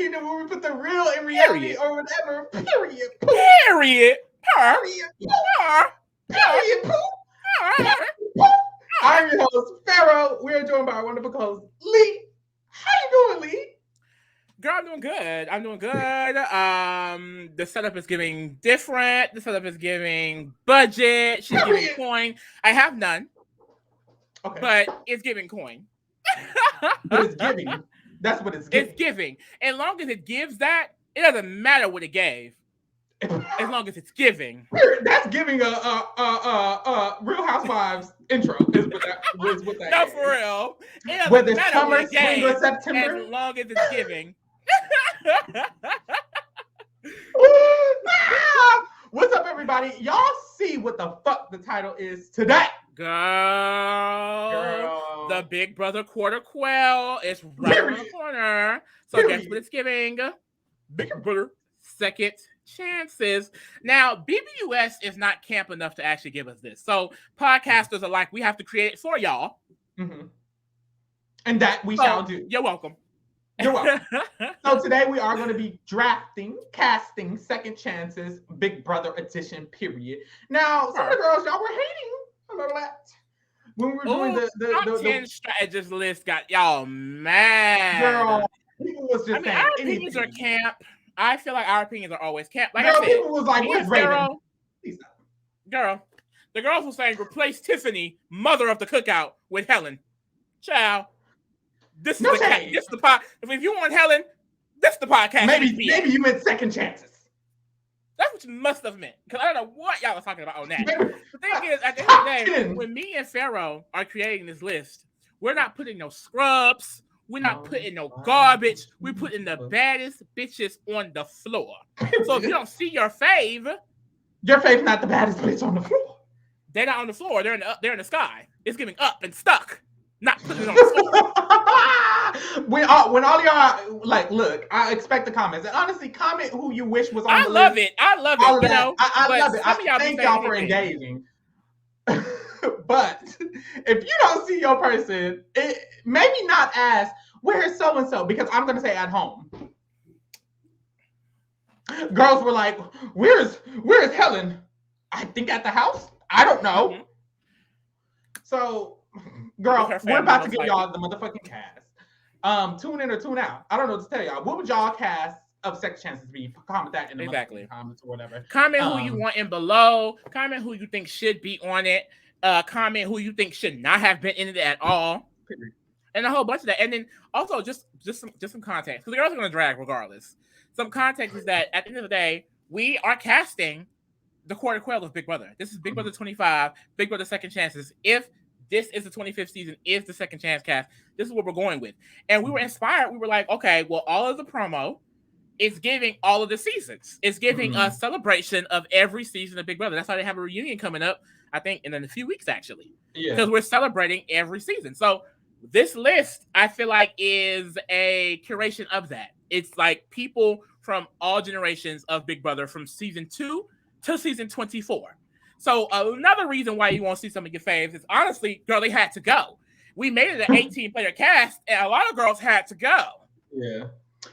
Kingdom where we put the real in reality or whatever. Period. Period. I'm your host, Pharaoh. We are joined by our wonderful host, Lee. How you doing, Lee? Girl, I'm doing good. The setup is giving different. The setup is giving budget. She's giving coin. I have none. Okay. But it's giving coin. But it's giving. That's what it's giving. It's giving. As long as it gives that, it doesn't matter what it gave. As long as it's giving. That's giving a Real Housewives intro. Is what that no, is. For real. Whether summer, spring, or September. As long as it's giving. What's up, everybody? Y'all see what the fuck the title is today? Girl. The Big Brother Quarter Quell is right around the corner. So guess what it's giving? Big Brother Second Chances. Now, BBUS is not camp enough to actually give us this. So podcasters are like, we have to create it for y'all. Mm-hmm. And that we shall do. You're welcome. You're welcome. So today we are going to be casting Second Chances, Big Brother edition, period. Now, some of the girls y'all were hating. Remember that? When we were doing the 10 strategist list got y'all mad. Girl, people was just saying our opinions are camp. I feel like our opinions are always camp. Like girl, I said, people was like, where's Raven? Girl, the girls were saying replace Tiffany, mother of the cookout, with Helen. Child. This is the pod. If you want Helen, this is the podcast. Maybe you meant Second Chances. That's what you must have meant. Because I don't know what y'all was talking about on that. The thing is, at the end of the day, when me and Pharaoh are creating this list, we're not putting no scrubs. We're not putting no garbage. We're putting the baddest bitches on the floor. So if you don't see your fave's not the baddest bitch on the floor. They're not on the floor. They're in the sky. It's giving up and stuck. Not putting it on the floor. when all y'all like, look, I expect the comments. And honestly, comment who you wish was on the list. I love it. You know, I love it. I thank y'all for engaging. But if you don't see your person, maybe not ask, where's so-and-so? Because I'm going to say at home. Girls were like, where's Helen? I think at the house. I don't know. Mm-hmm. So, girl, we're about to give y'all the motherfucking cast. Tune in or tune out. I don't know what to tell y'all. What would y'all cast of Second Chances be? Comment that in the comments or whatever. Comment who you want in below. Comment who you think should be on it. Comment who you think should not have been in it at all. And a whole bunch of that. And then also just some context. Because the girls are going to drag regardless. Some context is that at the end of the day, we are casting the Quarter Quell of Big Brother. This is Big Brother 25, Big Brother Second Chances. If this is the 25th season, is the Second Chance cast, this is what we're going with. And we were inspired. We were like, okay, well, all of the promo is giving all of the seasons. It's giving a celebration of every season of Big Brother. That's why they have a reunion coming up, I think, in a few weeks, actually. Yeah. Because we're celebrating every season. So this list, I feel like, is a curation of that. It's like people from all generations of Big Brother from season 2 to season 24. So another reason why you won't see some of your faves is, honestly, girl, they had to go. We made it an 18-player cast, and a lot of girls had to go. Yeah.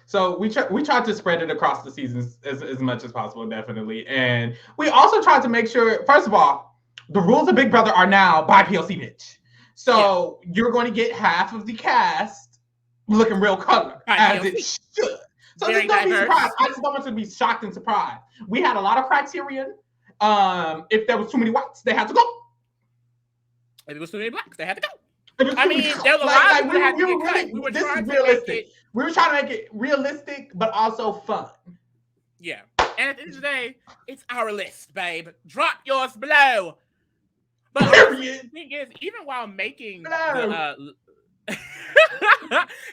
So we tried to spread it across the seasons as much as possible, definitely. And we also tried to make sure, first of all, the rules of Big Brother are now by PLC bitch. So you're going to get half of the cast looking real color, as it should. So just don't be surprised. I just don't want you to be shocked and surprised. We had a lot of criterion. If there was too many whites, they had to go. If it was too many blacks, they had to go. I mean, there was a lot of people that had to get cut. We were trying to realistic. We were trying to make it realistic, but also fun. Yeah. And at the end of the day, it's our list, babe. Drop yours below. But the thing is, even while making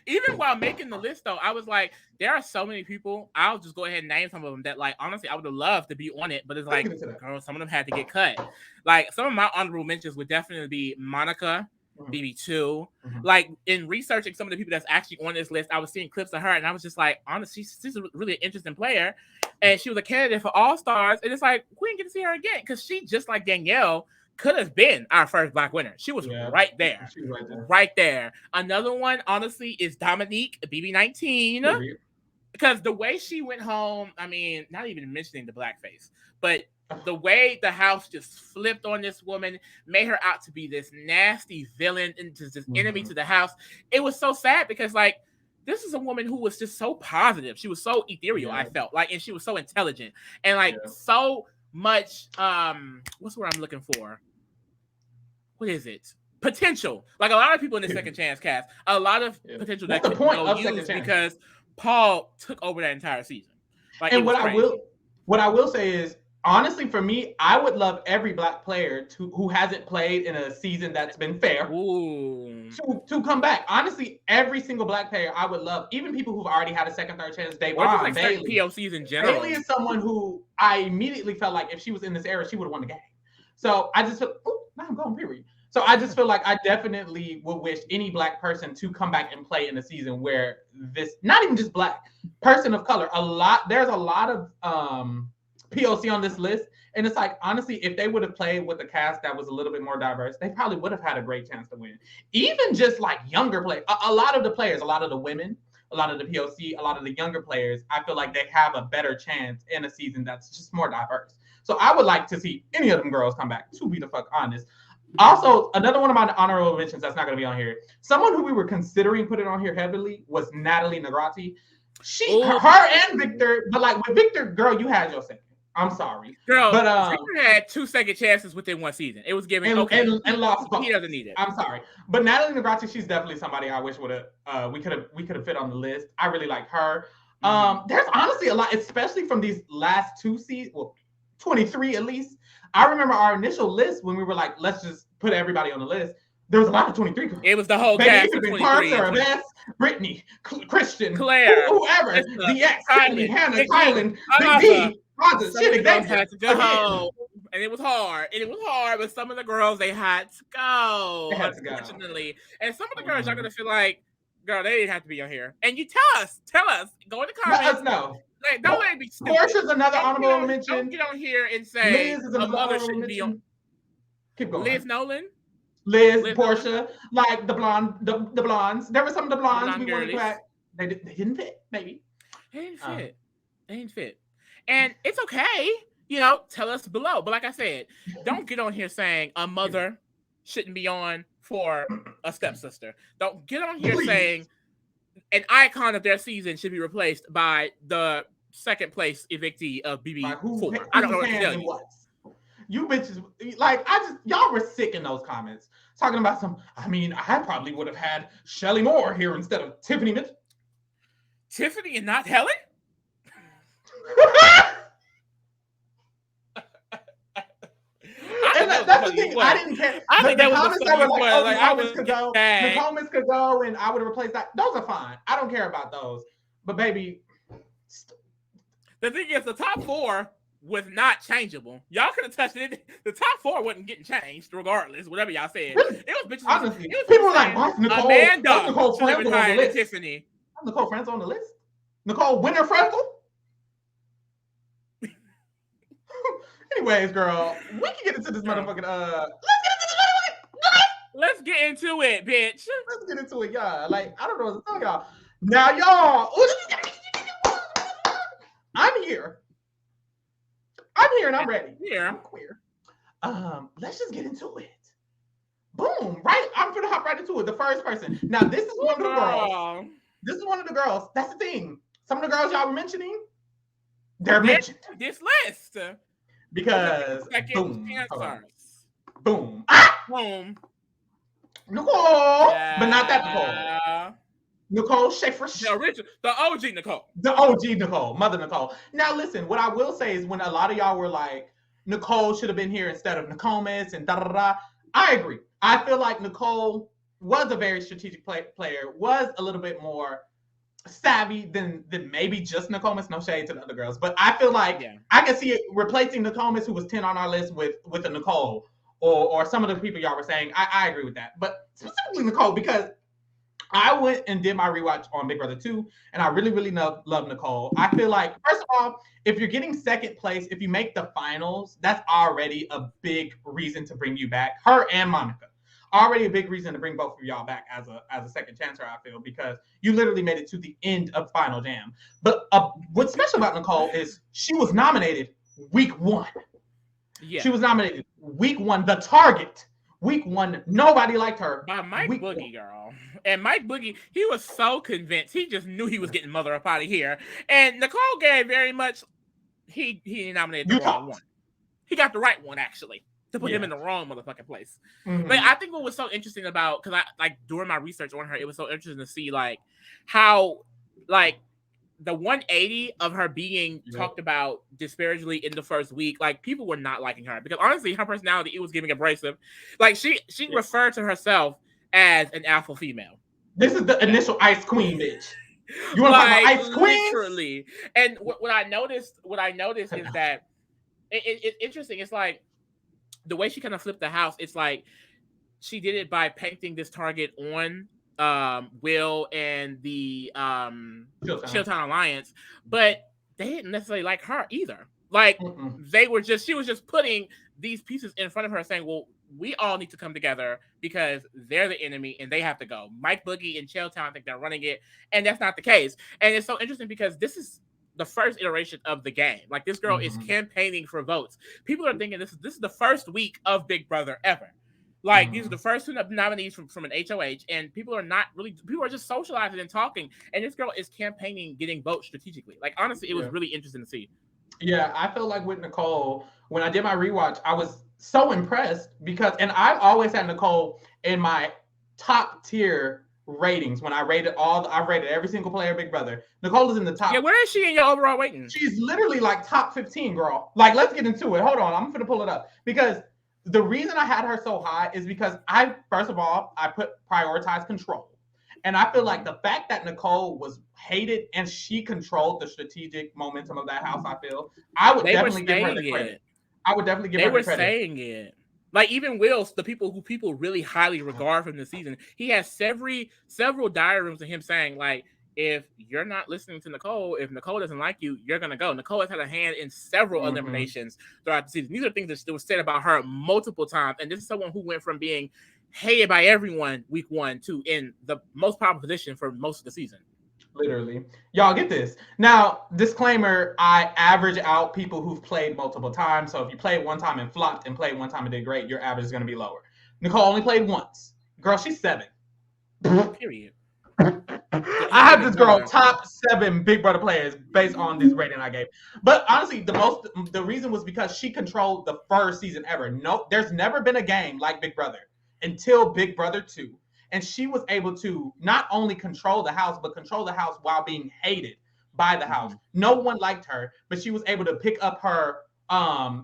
even while making the list, though, I was like, there are so many people. I'll just go ahead and name some of them that, like, honestly, I would have loved to be on it, but it's like, girl, some of them had to get cut. Like, some of my honorable mentions would definitely be Monica, BB2. Like, in researching some of the people that's actually on this list, I was seeing clips of her, and I was just like, honestly, she's a really interesting player, and she was a candidate for All Stars, and it's like, we didn't get to see her again, because she, just like Danielle, could have been our first Black winner. She was right there. She was right there. Another one, honestly, is Dominic, BB19. because the way she went home, I mean, not even mentioning the blackface, but the way the house just flipped on this woman, made her out to be this nasty villain and just this enemy to the house. It was so sad because, like, this is a woman who was just so positive. She was so ethereal, I felt like, and she was so intelligent and like so much. What's the word I'm looking for? What is it? Potential. Like a lot of people in the second chance cast, a lot of potential that could go used because Paul took over that entire season. Like, and what I will say is, honestly, for me, I would love every black player who hasn't played in a season that's been fair to come back. Honestly, every single black player I would love, even people who've already had a second, third chance. Like Bailey. POCs in general. Bailey is someone who I immediately felt like if she was in this era, she would have won the game. So I just feel, now I'm going, period. So I just feel like I definitely would wish any black person to come back and play in a season where this, not even just black, person of color, there's a lot of POC on this list. And it's like, honestly, if they would have played with a cast that was a little bit more diverse, they probably would have had a great chance to win. Even just like younger players, a lot of the players, a lot of the women, a lot of the POC, a lot of the younger players, I feel like they have a better chance in a season that's just more diverse. So I would like to see any of them girls come back, to be the fuck honest. Also, another one of my honorable mentions that's not going to be on here. Someone who we were considering putting on here heavily was Natalie Negrati. Her and Victor, but like with Victor, girl, you had your second. I'm sorry, girl. But Victor had 2 second chances within one season. It was given and lost both. He doesn't need it. I'm sorry, but Natalie Negrati, she's definitely somebody I wish would have we could have fit on the list. I really like her. There's honestly a lot, especially from these last 2 seasons. Well, 23 at least. I remember our initial list when we were like, let's just put everybody on the list. There was a lot of 23 girls. It was the whole cast of 23. Sarah, Vance, Brittany, Christian, Claire, whoever, the ex, Hannah, Kylan, Big D, Roger, shit, exactly. Had to go home. And it was hard. But some of the girls, they had to go. Unfortunately. And some of the girls, y'all gonna feel like, girl, they didn't have to be on here. And you tell us. Go in the comments. Let us know. Like, don't let it be stupid. Portia's another honorable mention. Don't get on here and say Liz is another mother shouldn't be on. Keep going. Liz Nolan. Portia, Nolan. Like the blondes. There were some of the blondes we wanted to add. They didn't fit, maybe. They didn't fit. And it's okay. You know, tell us below. But like I said, don't get on here saying a mother shouldn't be on for a stepsister. Don't get on here saying an icon of their season should be replaced by the second place evictee of BB4. I don't know what to tell you. You bitches, like, y'all were sick in those comments. Talking about I probably would have had Shelly Moore here instead of Tiffany Mitchell. Tiffany and not Helen? And that's the thing. I didn't care. I think that was the funny part. Like, Nicole could go, and I would have replaced that. Those are fine. I don't care about those. But baby, the thing is, the top 4 was not changeable. Y'all could have touched it. The top 4 wasn't getting changed, regardless. Whatever y'all said, it was bitches. Honestly, people were like, "What's Nicole? Nicole Frankel on the list?" Tiffany. Nicole Frankel on the list. Nicole Winter Frankel. Anyways, girl, we can get into this motherfucking Let's get into it, bitch. Let's get into it, y'all. Like, I don't know what to tell y'all. Now, y'all, I'm here and I'm ready. Yeah, I'm queer. Let's just get into it. Boom, right? I'm gonna hop right into it. The first person. Now, this is one of the girls. This is one of the girls. That's the thing. Some of the girls y'all were mentioning, they're mentioned. This list. Because boom. Boom. Boom. Nicole, but not that Nicole. Nicole Schaefer. The OG Nicole. The OG Nicole, Mother Nicole. Now listen, what I will say is when a lot of y'all were like, Nicole should have been here instead of Nicomas and da-da-da, I agree. I feel like Nicole was a very strategic player, was a little bit more savvy than maybe just Nicomas. No shade to the other girls, but I feel like I can see it replacing Nicomas, who was 10 on our list, with a Nicole or some of the people y'all were saying. I agree with that, but specifically Nicole, because I went and did my rewatch on Big Brother 2, and I really, really love Nicole. I feel like, first of all, if you're getting second place, if you make the finals, that's already a big reason to bring you back. Her and Monica. already a big reason to bring both of y'all back as a second chancer. I feel because you literally made it to the end of Final Jam. But what's special about Nicole is she was nominated week 1. Yeah. She was nominated week 1. The target. Week 1, nobody liked her. By Mike Boogie, girl. And Mike Boogie, he was so convinced. He just knew he was getting mother up out of here. And Nicole gave very much, he nominated the wrong one. He got the right one, actually, to put him in the wrong motherfucking place. Mm-hmm. But I think what was so interesting about, because during my research on her, it was so interesting to see, like, how, like, the 180 of her being talked about disparagingly in the first week, like people were not liking her because honestly, her personality, it was giving abrasive. Like she referred to herself as an alpha female. This is the initial Ice Queen, bitch. You want to talk about Ice Queen? Literally. And what I noticed is that it's interesting. It's like the way she kind of flipped the house. It's like she did it by painting this target on Will and the Chilltown Alliance, but they didn't necessarily like her either. Like she was just putting these pieces in front of her saying, well, we all need to come together because they're the enemy and they have to go. Mike Boogie and Chilltown think they're running it, and that's not the case. And it's so interesting because this is the first iteration of the game. Like this girl is campaigning for votes. People are thinking this is the first week of Big Brother ever. Like these are the first 2 nominees from an HOH, and people are just socializing and talking. And this girl is campaigning, getting votes strategically. Like honestly, it was really interesting to see. Yeah, I feel like with Nicole, when I did my rewatch, I was so impressed because, and I've always had Nicole in my top tier ratings when I rated every single player Big Brother. Nicole is in the top. Yeah, where is she in your overall rating? She's literally like top 15, girl. Like, let's get into it. Hold on, I'm gonna pull it up because. The reason I had her so high is because I prioritize control. And I feel like the fact that Nicole was hated and she controlled the strategic momentum of that house, I would definitely give her the credit. I would definitely give her the credit. They were saying it. Like even Will, the people really highly regard from the season, he has several diary rooms of him saying like, if you're not listening to Nicole, if Nicole doesn't like you, you're going to go. Nicole has had a hand in several eliminations throughout the season. These are things that were said about her multiple times. And this is someone who went from being hated by everyone week 1 to in the most popular position for most of the season. Literally. Y'all get this. Now, disclaimer, I average out people who've played multiple times. So if you played one time and flopped and played one time and did great, your average is going to be lower. Nicole only played once. Girl, she's 7. Period. I have this girl top 7 Big Brother players based on this rating I gave. But honestly, the reason was because she controlled the first season ever. No, there's never been a game like Big Brother until Big Brother 2. And she was able to not only control the house, but control the house while being hated by the house. No one liked her, but she was able to pick up her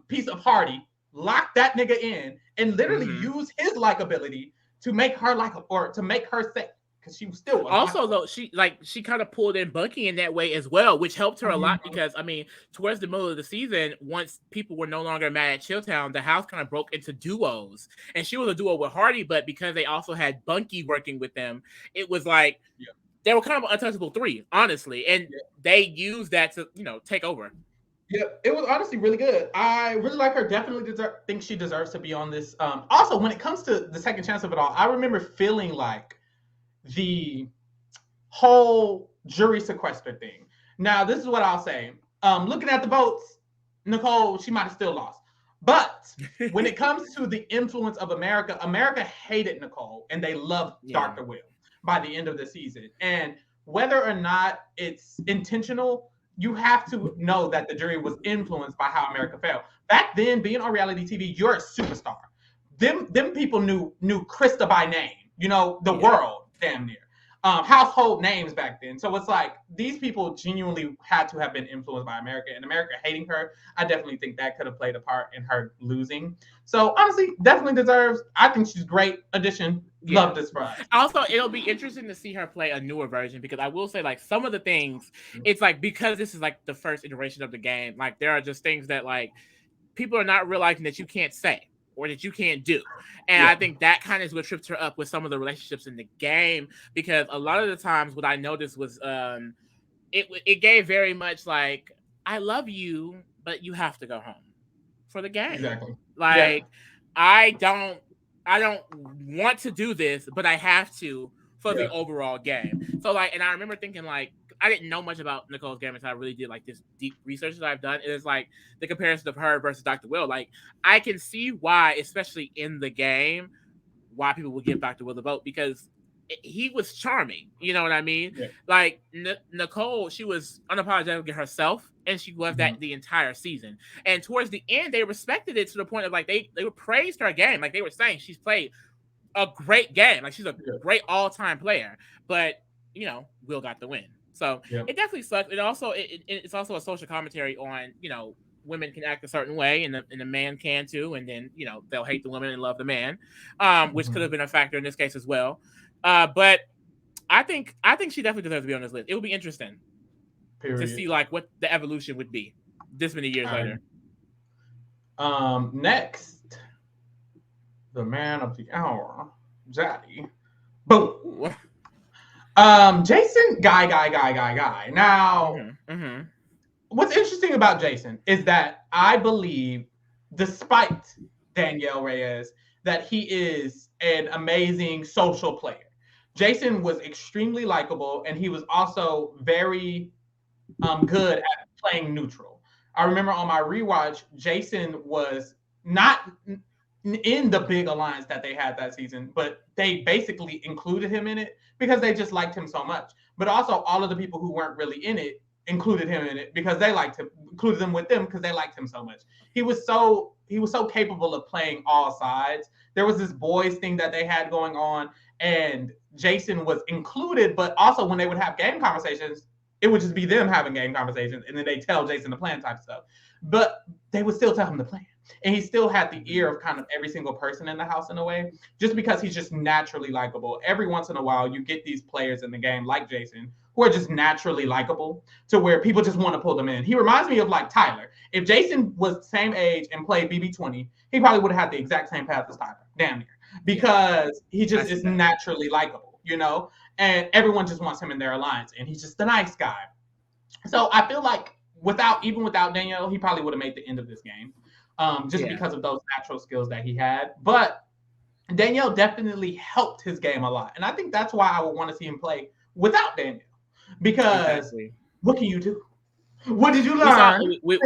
piece of Hardy, lock that nigga in, and literally use his likability to make her to make her say. Because she was still also though she kind of pulled in Bucky in that way as well, which helped her a lot because I mean towards the middle of the season, once people were no longer mad at Chilltown, the house kind of broke into duos, and she was a duo with Hardy, but because they also had Bunky working with them, it was like they were kind of an untouchable 3, honestly, and they used that to take over. Yeah, it was honestly really good. I really like her. Definitely think she deserves to be on this. Also, when it comes to the second chance of it all, I remember feeling like the whole jury sequester thing. Now, this is what I'll say. Looking at the votes, Nicole, she might have still lost. But when it comes to the influence of America, America hated Nicole and they loved Dr. Will by the end of the season. And whether or not it's intentional, you have to know that the jury was influenced by how America felt. Back then, being on reality TV, you're a superstar. Them people knew Krista by name, the world. Damn near household names back then. So it's like these people genuinely had to have been influenced by America, and America hating her. I definitely think that could have played a part in her losing. So honestly, definitely deserves. I think she's a great addition. Love this for us. Also, it'll be interesting to see her play a newer version because I will say, like, some of the things, it's like because this is like the first iteration of the game, like there are just things that like people are not realizing that you can't say or that you can't do. And I think that kind of is what tripped her up with some of the relationships in the game, because a lot of the times what I noticed was it gave very much like, I love you, but you have to go home for the game. Exactly. Like, I don't I don't want to do this, but I have to for the overall game. So like, and I remember thinking like, I didn't know much about Nicole's game until I really did like this deep research that I've done. It is like the comparison of her versus Dr. Will. Like, I can see why, especially in the game, why people would give Dr. Will the vote, because he was charming. You know what I mean? Yeah. Like Nicole, she was unapologetic herself, and she was that the entire season. And towards the end, they respected it to the point of like they praised her game. Like they were saying she's played a great game. Like she's a great all-time player. But you know, Will got the win. So it definitely sucks. It also it's also a social commentary on, you know, women can act a certain way and the man can too, and then, you know, they'll hate the woman and love the man, which could have been a factor in this case as well. But I think she definitely deserves to be on this list. It would be interesting to see like what the evolution would be this many years later. Next, the man of the hour, Zaddy. Boom. Jason, guy. Now, what's interesting about Jason is that I believe, despite Danielle Reyes, that he is an amazing social player. Jason was extremely likable, and he was also very good at playing neutral. I remember on my rewatch, Jason was not in the big alliance that they had that season, but they basically included him in it because they just liked him so much. But also all of the people who weren't really in it included him in it because they liked him, included him with them because they liked him so much. He was so capable of playing all sides. There was this boys thing that they had going on, and Jason was included, but also when they would have game conversations, it would just be them having game conversations, and then they tell Jason the plan type stuff. But they would still tell him the plan. And he still had the ear of kind of every single person in the house in a way, just because he's just naturally likable. Every once in a while, you get these players in the game like Jason who are just naturally likable to where people just want to pull them in. He reminds me of like Tyler. If Jason was the same age and played BB20, he probably would have had the exact same path as Tyler, damn near, because he just is naturally likable, you know? And everyone just wants him in their alliance, and he's just a nice guy. So I feel like without Danielle, he probably would have made the end of this game. Because of those natural skills that he had. But Danielle definitely helped his game a lot. And I think that's why I would want to see him play without Danielle. Because what can you do? What did you learn? We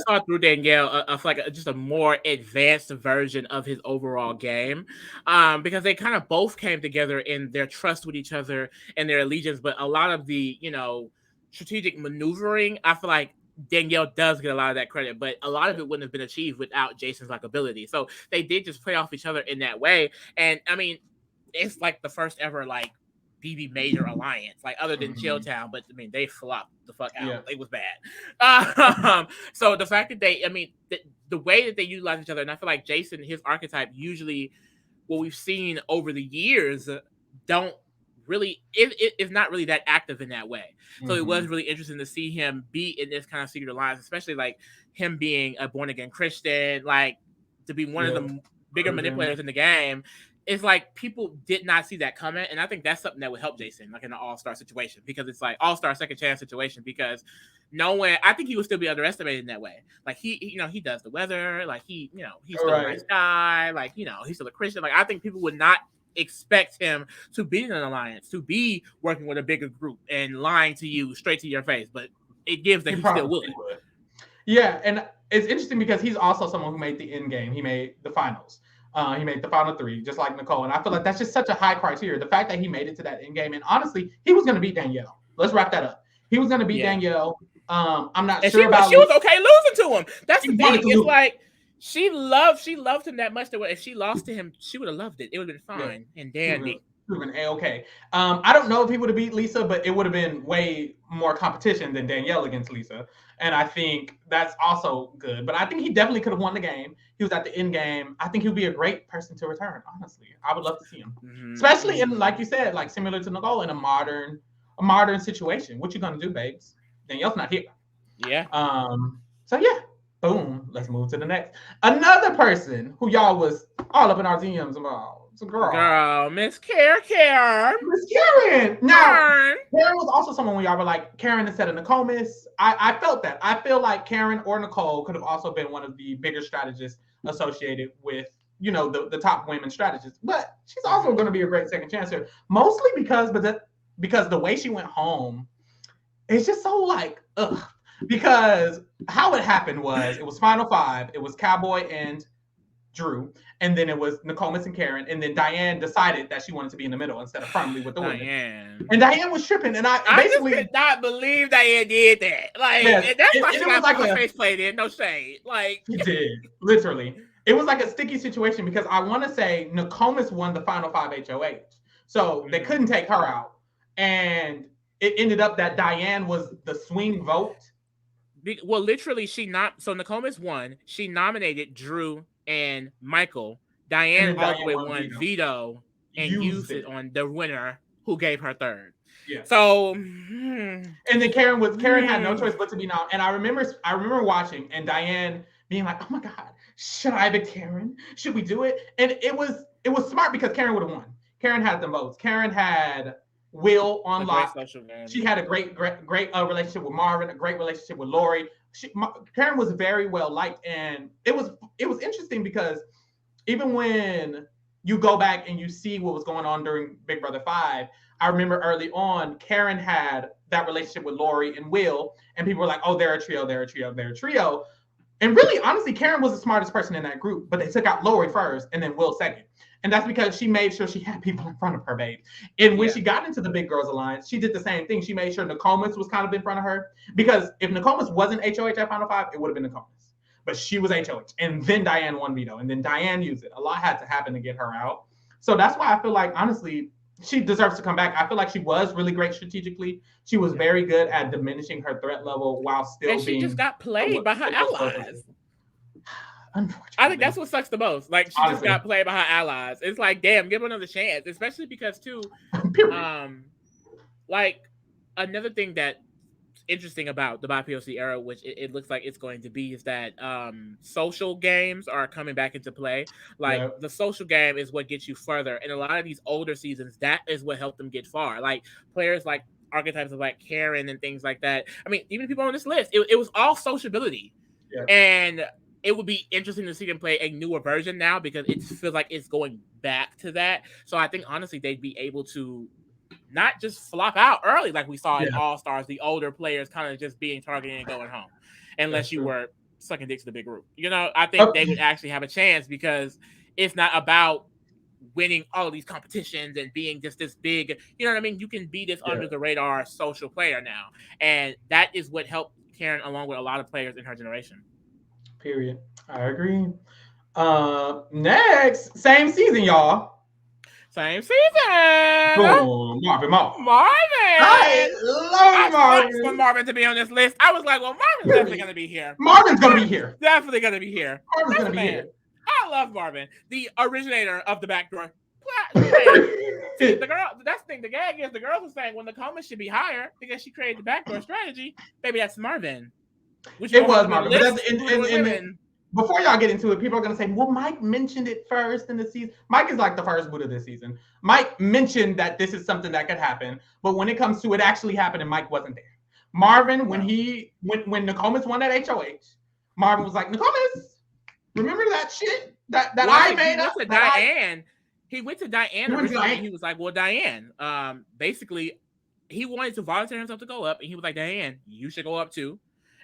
saw through Danielle just a more advanced version of his overall game, because they kind of both came together in their trust with each other and their allegiance. But a lot of the, you know, strategic maneuvering, I feel like Danielle does get a lot of that credit, but a lot of it wouldn't have been achieved without Jason's likability. So they did just play off each other in that way. And I mean, it's like the first ever like BB major alliance, like other than Chilltown, but I mean they flopped the fuck out. Yeah. It was bad. So the fact that the way that they utilize each other, and I feel like Jason, his archetype, usually what we've seen over the years, don't really it's not really that active in that way. So it was really interesting to see him be in this kind of secret alliance, especially like him being a born again Christian, like to be one of the bigger manipulators in the game. It's like people did not see that coming, and I think that's something that would help Jason, like in an all-star situation, because it's like all-star second chance situation. Because I think he would still be underestimated in that way. Like he does the weather, like he's still a nice guy, like he's still a Christian. Like I think people would not expect him to be in an alliance, to be working with a bigger group and lying to you straight to your face, but it gives that he still would. Yeah, and it's interesting because he's also someone who made the end game. He made the finals. He made the final three, just like Nicole. And I feel like that's just such a high criteria. The fact that he made it to that end game, and honestly, he was going to beat Danielle. Let's wrap that up. He was going to beat Danielle. I'm not sure about. She was okay losing to him. That's the thing. It's like she loved him that much that if she lost to him, she would have loved it. It would have been fine and dandy. Been A-okay. I don't know if he would have beat Lisa, but it would have been way more competition than Danielle against Lisa. And I think that's also good. But I think he definitely could have won the game. He was at the end game. I think he would be a great person to return, honestly. I would love to see him. Especially in, like you said, like similar to Nicole, in a modern situation. What you gonna do, babes? Danielle's not here. Yeah. So yeah. Boom. Let's move to the next. Another person who y'all was all up in our DMs about. It's a girl. Miss Karen. Miss Karen. Now, Karen was also someone when y'all were like Karen instead of Nicole. Miss, I felt that. I feel like Karen or Nicole could have also been one of the bigger strategists associated with the top women strategist. But she's also going to be a great second chancer, mostly because the way she went home, it's just so like ugh. Because how it happened was it was Final Five, it was Cowboy and Drew, and then it was Nicole and Karen, and then Diane decided that she wanted to be in the middle instead of firmly with the women. And Diane was tripping, and I basically just could not believe Diane did that. Like, yes, that's why she got like face played in. No shade. Like, it did literally. It was like a sticky situation because I want to say Nokomis won the Final Five HOH, so they couldn't take her out, and it ended up that Diane was the swing vote. Well, literally, so Nokomis won. She nominated Drew and Michael. Diane all the way won veto and used it on the winner who gave her third. Yeah. So, and then Karen had no choice but to be now. And I remember watching and Diane being like, "Oh my God, should I evict Karen? Should we do it?" And it was smart because Karen would have won. Karen had the votes. Karen had Will on lock. She had a great relationship with Marvin, a great relationship with Lori. Karen was very well liked, and it was interesting because even when you go back and you see what was going on during Big Brother 5, I remember early on, Karen had that relationship with Lori and Will, and people were like, "Oh, they're a trio, they're a trio, they're a trio." And really, honestly, Karen was the smartest person in that group, but they took out Lori first and then Will second. And that's because she made sure she had people in front of her, babe. And when she got into the Big Girls Alliance, she did the same thing. She made sure Nokomis was kind of in front of her. Because if Nokomis wasn't HOH at Final Five, it would have been Nokomis. But she was HOH. And then Diane won veto. And then Diane used it. A lot had to happen to get her out. So that's why I feel like, honestly, she deserves to come back. I feel like she was really great strategically. She was very good at diminishing her threat level while still being... And she just got played by her allies. I think that's what sucks the most. Like, she just got played by her allies. It's like, damn, give her another chance. Especially because, too, like, another thing that's interesting about the BIPOC era, which it looks like it's going to be, is that social games are coming back into play. Like, the social game is what gets you further. And a lot of these older seasons, that is what helped them get far. Like, players like archetypes of, like, Karen and things like that. I mean, even people on this list, it was all sociability. Yeah. And... it would be interesting to see them play a newer version now because it feels like it's going back to that. So I think, honestly, they'd be able to not just flop out early like we saw in All-Stars, the older players kind of just being targeted and going home, unless you were sucking dick to the big group. I think they would actually have a chance because it's not about winning all of these competitions and being just this big, you know what I mean? You can be this under-the-radar social player now. And that is what helped Karen along with a lot of players in her generation. Period. I agree. Next, same season, y'all. Same season. Boom. Marvin. I love Marvin. For Marvin to be on this list. I was like, well, Marvin's definitely going to be here. Marvin's going to be here. Definitely going to be here. Marvin's going to be here. I love Marvin, the originator of the backdoor. See, the girl, that's the thing. The gag is the girls are saying when the comments should be higher because she created the backdoor strategy. Maybe that's Marvin. It was Marvin. But that's, before y'all get into it, people are going to say, well, Mike mentioned it first in the season. Mike is like the first Buddha this season. Mike mentioned that this is something that could happen. But when it comes to it actually happening, Mike wasn't there. Marvin, when Nokomis won that HOH, Marvin was like, Nokomis, remember that shit that I made up? He went to Diane originally. He was like, well, Diane, basically, he wanted to volunteer himself to go up. And he was like, Diane, you should go up too.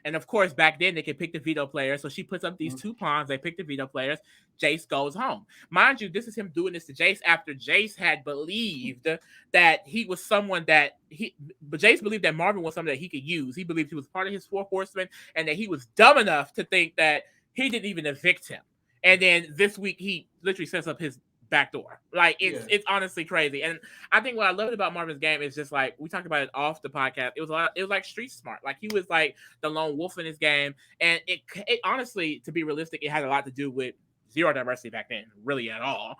And of course, back then they could pick the veto players. So she puts up these two pawns. They pick the veto players. Jace goes home. Mind you, this is him doing this to Jace after Jace had believed that he was someone that but Jace believed that Marvin was someone that he could use. He believed he was part of his 4 horsemen and that he was dumb enough to think that he didn't even evict him. And then this week he literally sets up his backdoor. Like it's honestly crazy. And I think what I loved about Marvin's game is just like we talked about it off the podcast. It was like street smart. Like he was like the lone wolf in his game. And it honestly, to be realistic, it had a lot to do with zero diversity back then, really at all.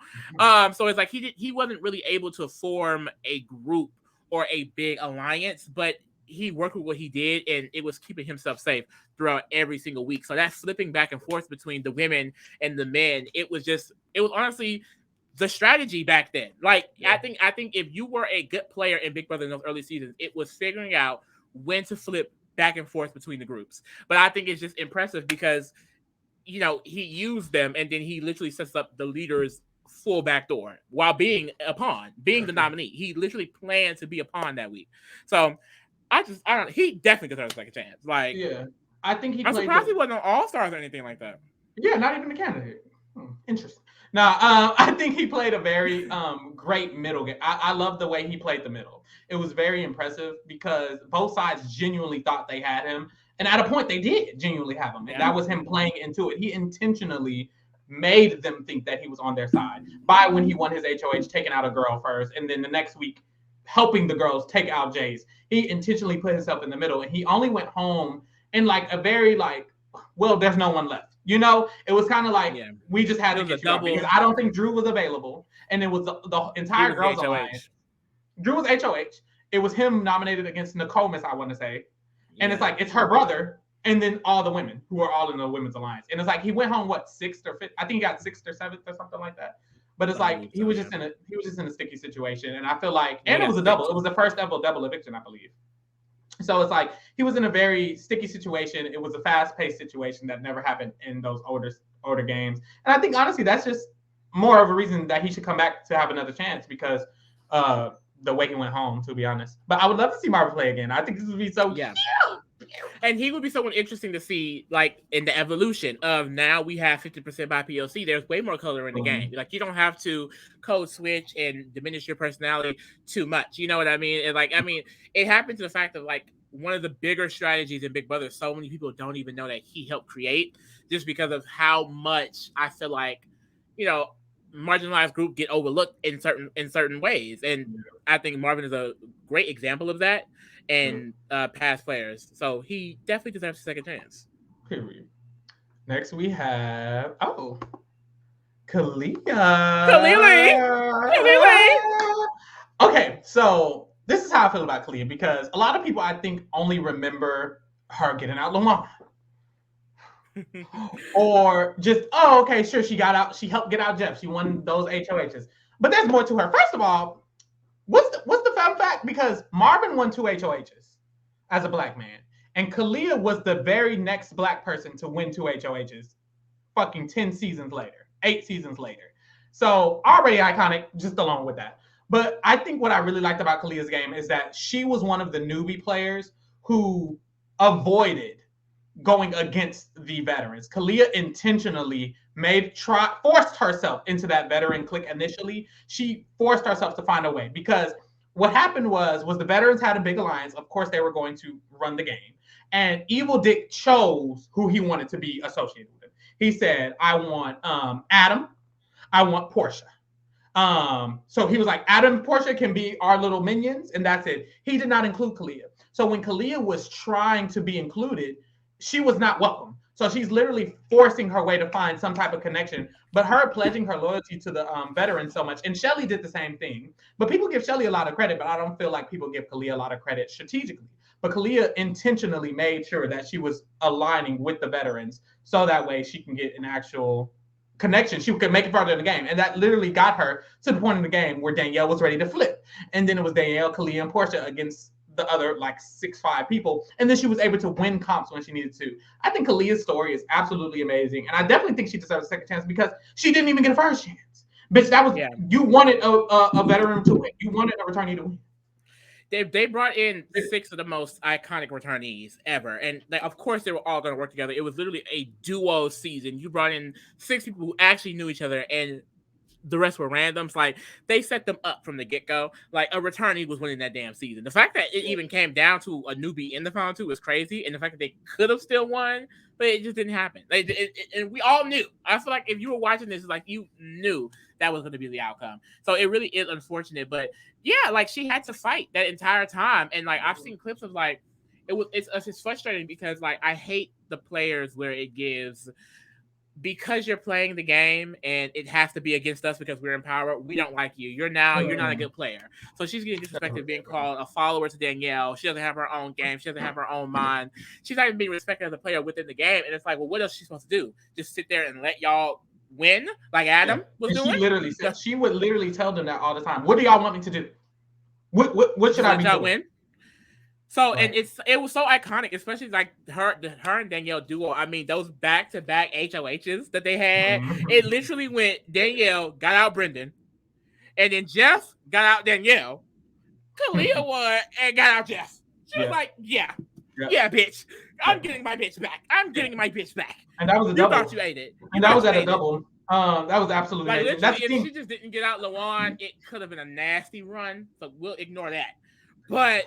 So it's like he wasn't really able to form a group or a big alliance, but he worked with what he did, and it was keeping himself safe throughout every single week. So that flipping back and forth between the women and the men, it was honestly the strategy back then. Like, I think if you were a good player in Big Brother in those early seasons, it was figuring out when to flip back and forth between the groups. But I think it's just impressive because he used them, and then he literally sets up the leader's full backdoor while being a pawn, being the nominee. He literally planned to be a pawn that week. So I don't. He definitely deserves a second chance. Like, yeah, I think I'm surprised he wasn't on All Stars or anything like that. Yeah, not even a candidate. Interesting. Now, I think he played a very great middle game. I love the way he played the middle. It was very impressive because both sides genuinely thought they had him. And at a point, they did genuinely have him. And that was him playing into it. He intentionally made them think that he was on their side by when he won his HOH, taking out a girl first. And then the next week, helping the girls take out Jace. He intentionally put himself in the middle. And he only went home in like a very well, there's no one left. It was kind of like we just had to get you out because I don't think Drew was available, and it was the entire girls' alliance. Drew was HOH. It was him nominated against Nicole, I want to say, and it's like it's her brother, and then all the women who are all in the women's alliance, and it's like he went home sixth or fifth. I think he got sixth or seventh or something like that. But it's like he was just in a sticky situation, and I feel like, and it was a double. It was the first ever double eviction, I believe. So it's like he was in a very sticky situation. It was a fast-paced situation that never happened in those older games. And I think honestly, that's just more of a reason that he should come back to have another chance because the way he went home, to be honest. But I would love to see Marvin play again. I think this would be so cute. And he would be someone interesting to see, like, in the evolution of now we have 50% by POC. There's way more color in the game. Like, you don't have to code switch and diminish your personality too much. You know what I mean? And it happened to the fact of, like, one of the bigger strategies in Big Brother, so many people don't even know that he helped create just because of how much I feel like, marginalized group get overlooked in certain ways. And I think Marvin is a great example of that. And past players. So he definitely deserves a second chance. Period. Next we have Kalia. Kalia. Okay, so this is how I feel about Kalia because a lot of people I think only remember her getting out Lamar. Or just, okay, sure, she helped get out Jeff. She won those HOHs. But there's more to her. First of all, what's the fun fact? Because Marvin won 2 HOHs as a black man. And Kalia was the very next black person to win 2 HOHs fucking 8 seasons later. So already iconic just along with that. But I think what I really liked about Kalia's game is that she was one of the newbie players who avoided going against the veterans. Kalia intentionally forced herself into that veteran clique initially. She forced herself to find a way because what happened was the veterans had a big alliance. Of course, they were going to run the game. And Evil Dick chose who he wanted to be associated with. He said, I want Adam. I want Portia. So he was like, Adam and Portia can be our little minions, and that's it. He did not include Kalia. So when Kalia was trying to be included, she was not welcome. So she's literally forcing her way to find some type of connection, but her pledging her loyalty to the veterans so much. And Shelly did the same thing. But people give Shelly a lot of credit, but I don't feel like people give Kalia a lot of credit strategically. But Kalia intentionally made sure that she was aligning with the veterans so that way she can get an actual connection. She could make it further in the game. And that literally got her to the point in the game where Danielle was ready to flip. And then it was Danielle, Kalia, and Portia against the other 6'5" people, and then she was able to win comps when she needed to. I think Kalia's story is absolutely amazing, and I definitely think she deserves a second chance because she didn't even get a first chance. Bitch, that was you wanted a veteran to win. You wanted a returnee to win. They brought in 6 of the most iconic returnees ever, and of course they were all going to work together. It was literally a duo season. You brought in 6 people who actually knew each other, and the rest were randoms. Like, they set them up from the get-go. Like, a returnee was winning that damn season. The fact that it even came down to a newbie in the final 2 is crazy, and the fact that they could have still won, but it just didn't happen. And we all knew. I feel like if you were watching this, you knew that was going to be the outcome. So it really is unfortunate, but yeah, she had to fight that entire time. And I've seen clips of it's frustrating because I hate the players where it gives, because you're playing the game and it has to be against us because we're in power, we don't like you. You're not a good player. So she's getting disrespected, being called a follower to Danielle. She doesn't have her own game. She doesn't have her own mind. She's not even being respected as a player within the game. And it's well, what else is she supposed to do? Just sit there and let y'all win like Adam was doing? She would literally tell them that all the time. What do y'all want me to do? What should I be doing? Win? So and it was so iconic, especially like her and Danielle duo. I mean, those back-to-back HOHs that they had. It literally went Danielle got out Brendan, and then Jeff got out Danielle. Kalia won and got out Jeff. She was like, yeah, bitch. I'm getting my bitch back. I'm getting my bitch back. And that was a you double. Thought you ate it. And that was at a double. That was absolutely like amazing. Literally, if she just didn't get out Lawan, it could have been a nasty run. So we'll ignore that. But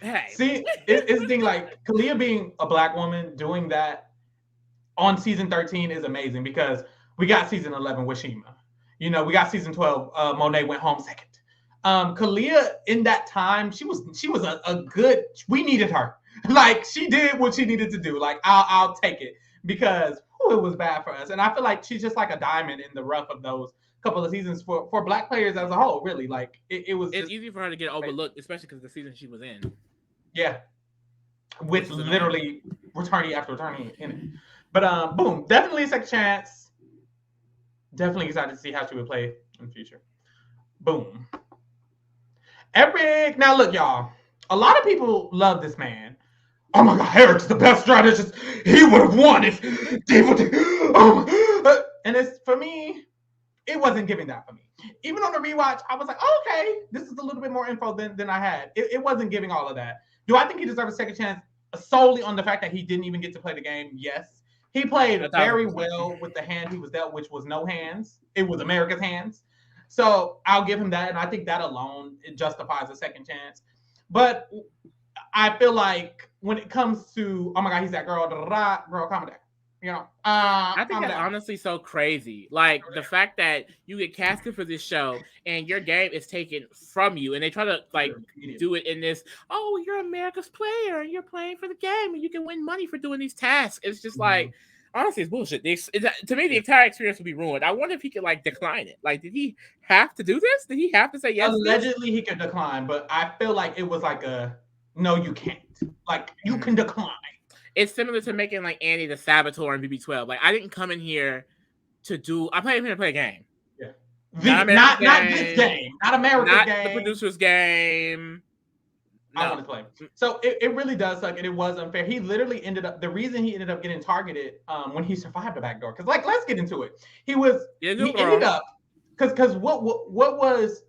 hey, see, it's the thing like Kalia being a black woman doing that on season 13 is amazing because we got season 11 with Shima. You know, we got season 12. Monet went home second. Kalia in that time, she was a good. We needed her. Like she did what she needed to do. Like I'll take it because it was bad for us. And I feel like she's just like a diamond in the rough of those couple of seasons for black players as a whole. Really, like it was. It's easy for her to get overlooked, especially because the season she was in. Yeah, with literally returnee after returnee in it. But boom, definitely a second chance. Definitely excited to see how she would play in the future. Boom. Eric. Now look, y'all. A lot of people love this man. Oh my God, Eric's the best strategist. He would have won if they would. And it's for me, it wasn't giving that for me. Even on the rewatch, I was like, oh, okay, this is a little bit more info than I had. It wasn't giving all of that. Do I think he deserves a second chance solely on the fact that he didn't even get to play the game? Yes. He played very well with the hand he was dealt, which was no hands. It was America's hands. So I'll give him that. And I think that alone, it justifies a second chance. But I feel like when it comes to, oh my God, he's that girl, girl, calm down. You know, I think that's honestly so crazy. Like the fact that you get casted for this show and your game is taken from you, and they try to like do it in this. Oh, you're America's player, and you're playing for the game, and you can win money for doing these tasks. It's just like, honestly, it's bullshit. To me, the entire experience would be ruined. I wonder if he could like decline it. Like, did he have to do this? Did he have to say yes? Allegedly, he could decline, but I feel like it was like a no, you can't. Like you can decline. It's similar to making like Annie the saboteur in BB12. Like I didn't come in here to do. I came here to play a game. Yeah. Not this game. Not America's not game. The producer's game. No. I want to play. So it really does suck, and it was unfair. He literally ended up. The reason he ended up getting targeted when he survived the backdoor, because like let's get into it. He ended up because what was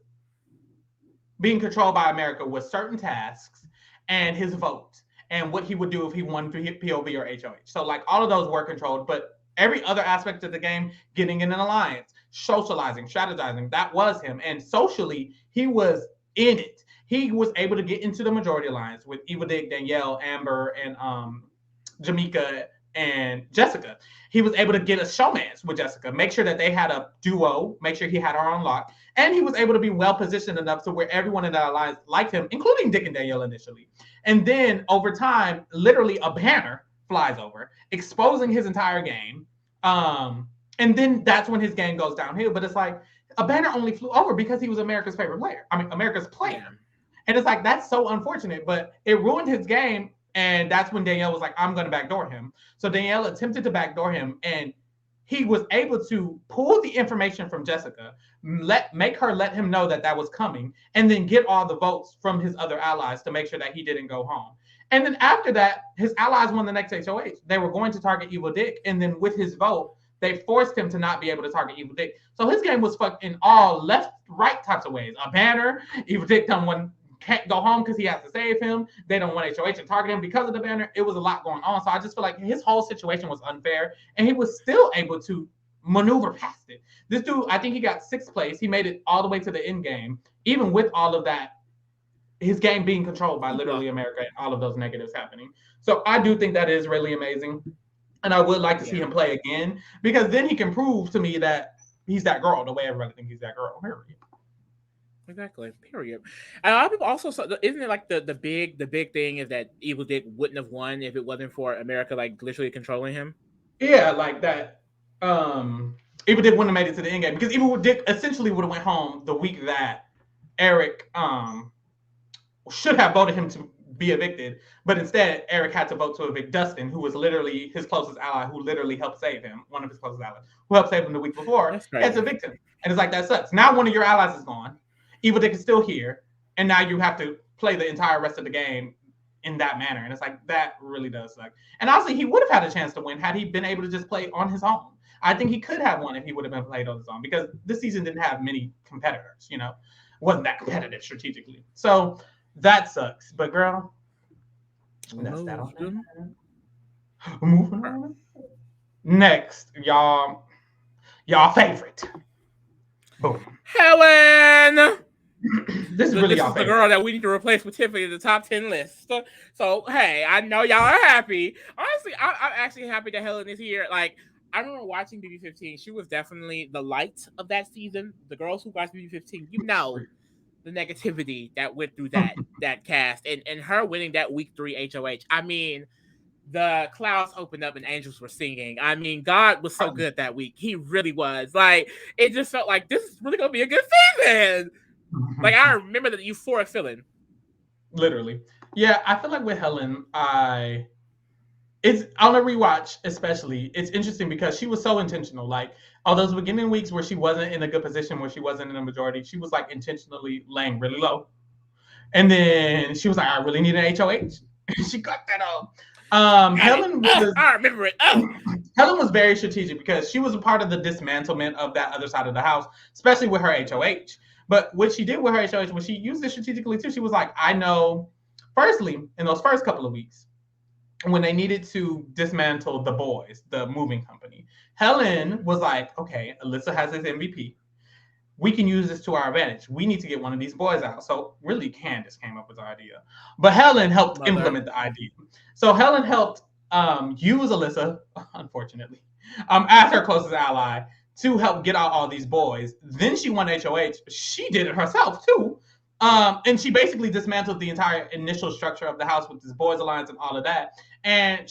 being controlled by America was certain tasks and his vote. And what he would do if he won through POV or HOH. So like all of those were controlled, but every other aspect of the game, getting in an alliance, socializing, strategizing, that was him. And socially, he was in it. He was able to get into the majority alliance with Evil Dick, Danielle, Amber, and Jamaica and Jessica. He was able to get a showmance with Jessica, make sure that they had a duo, make sure he had her on lock. And he was able to be well positioned enough to where everyone in that alliance liked him, including Dick and Danielle initially. And then over time, literally a banner flies over, exposing his entire game. And then that's when his game goes downhill. But it's like a banner only flew over because he was America's favorite player. I mean, America's player. Yeah. And it's like, that's so unfortunate, but it ruined his game. And that's when Danielle was like, I'm going to backdoor him. So Danielle attempted to backdoor him, and he was able to pull the information from Jessica, make her let him know that that was coming, and then get all the votes from his other allies to make sure that he didn't go home. And then after that, his allies won the next HOH. They were going to target Evil Dick, and then with his vote, they forced him to not be able to target Evil Dick. So his game was fucked in all left, right types of ways. A banner, Evil Dick can't go home because he has to save him. They don't want HOH and target him because of the banner. It was a lot going on. So I just feel like his whole situation was unfair, and he was still able to maneuver past it. This dude, I think he got 6th place. He made it all the way to the end game, even with all of that, his game being controlled by literally America and all of those negatives happening. So I do think that is really amazing. And I would like to see him play again, because then he can prove to me that he's that girl the way everybody thinks he's that girl. Period. Exactly. Period. And a lot of people also, isn't it like the big thing is that Evil Dick wouldn't have won if it wasn't for America like literally controlling him? Yeah, like that. Evil Dick wouldn't have made it to the end game, because Evil Dick essentially would have went home the week that Eric should have voted him to be evicted, but instead Eric had to vote to evict Dustin, who was literally his closest ally, who literally helped save him, one of his closest allies, who helped save him the week before. Had to evict him. And it's like, that sucks. Now one of your allies is gone. Evil Dick is still here, and now you have to play the entire rest of the game in that manner. And it's like, that really does suck. And honestly, he would have had a chance to win had he been able to just play on his own. I think he could have won if he would have been played on his own, because this season didn't have many competitors, wasn't that competitive strategically. So that sucks. But girl, that's that on that. Moving on. Next, y'all favorite. Boom. Helen. This is really this y'all is favorite. the girl that we need to replace with Tiffany in the top 10 list. So hey, I know y'all are happy. Honestly, I'm actually happy that Helen is here. Like, I remember watching BB15. She was definitely the light of that season. The girls who watched BB15, the negativity that went through that cast, and her winning that week 3 HOH. I mean, the clouds opened up and angels were singing. I mean, God was so good that week. He really was. Like, it just felt like this is really gonna be a good season. Like, I remember that euphoric feeling. Literally. Yeah, I feel like with Helen, it's on a rewatch, especially, it's interesting because she was so intentional. Like, all those beginning weeks where she wasn't in a good position, where she wasn't in a majority, she was like intentionally laying really low. And then she was like, I really need an HOH. She got that up. Helen was, I remember it. Helen was very strategic because she was a part of the dismantlement of that other side of the house, especially with her HOH. But what she did with her HOH, when she used it strategically too, she was like, I know, firstly, in those first couple of weeks, when they needed to dismantle the boys, the moving company, Helen was like, okay, Alyssa has this MVP. We can use this to our advantage. We need to get one of these boys out. So really, Candace came up with the idea. But Helen helped implement the idea. So Helen helped use Alyssa, unfortunately, as her closest ally to help get out all these boys. Then she won HOH. She did it herself, too. And she basically dismantled the entire initial structure of the house with this boys alliance and all of that. And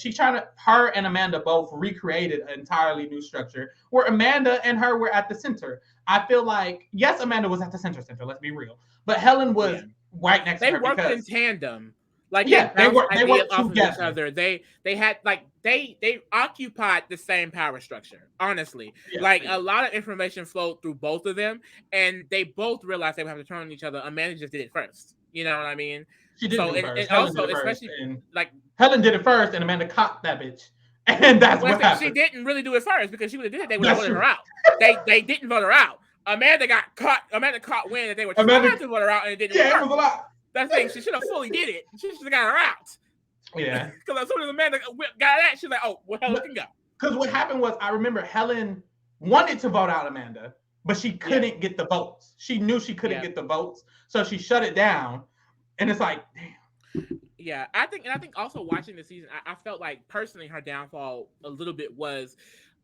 her and Amanda both recreated an entirely new structure where Amanda and her were at the center. I feel like, yes, Amanda was at the center, let's be real. But Helen was right next to her. They worked in tandem. Like, they worked off together. of each other. They had, like, they occupied the same power structure, honestly. A lot of information flowed through both of them, and they both realized they would have to turn on each other. Amanda just did it first. You know what I mean? She did it first. And also, especially, like, Helen did it first, and Amanda caught that bitch. And that's what happened. She didn't really do it first, because she would have did it, they would have voted her out. They didn't vote her out. Amanda got caught. Amanda caught wind that they were trying to vote her out, and it didn't work. It was a lot. That's the thing. She should have fully did it. She should have got her out. Yeah. Because as soon as Amanda got that, she's like, oh, well, Helen can go. Because what happened was, I remember Helen wanted to vote out Amanda, but she couldn't get the votes. She knew she couldn't get the votes, so she shut it down. And it's like, damn. Yeah, I think also watching the season, I felt like personally her downfall a little bit was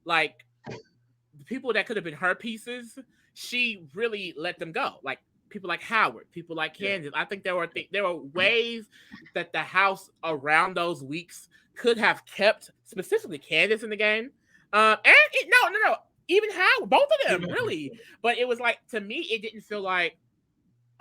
like the people that could have been her pieces, she really let them go. Like, people like Howard, people like Candace. I think there were ways that the house around those weeks could have kept specifically Candace in the game. No, even Howard, both of them, really. But it was like, to me, it didn't feel like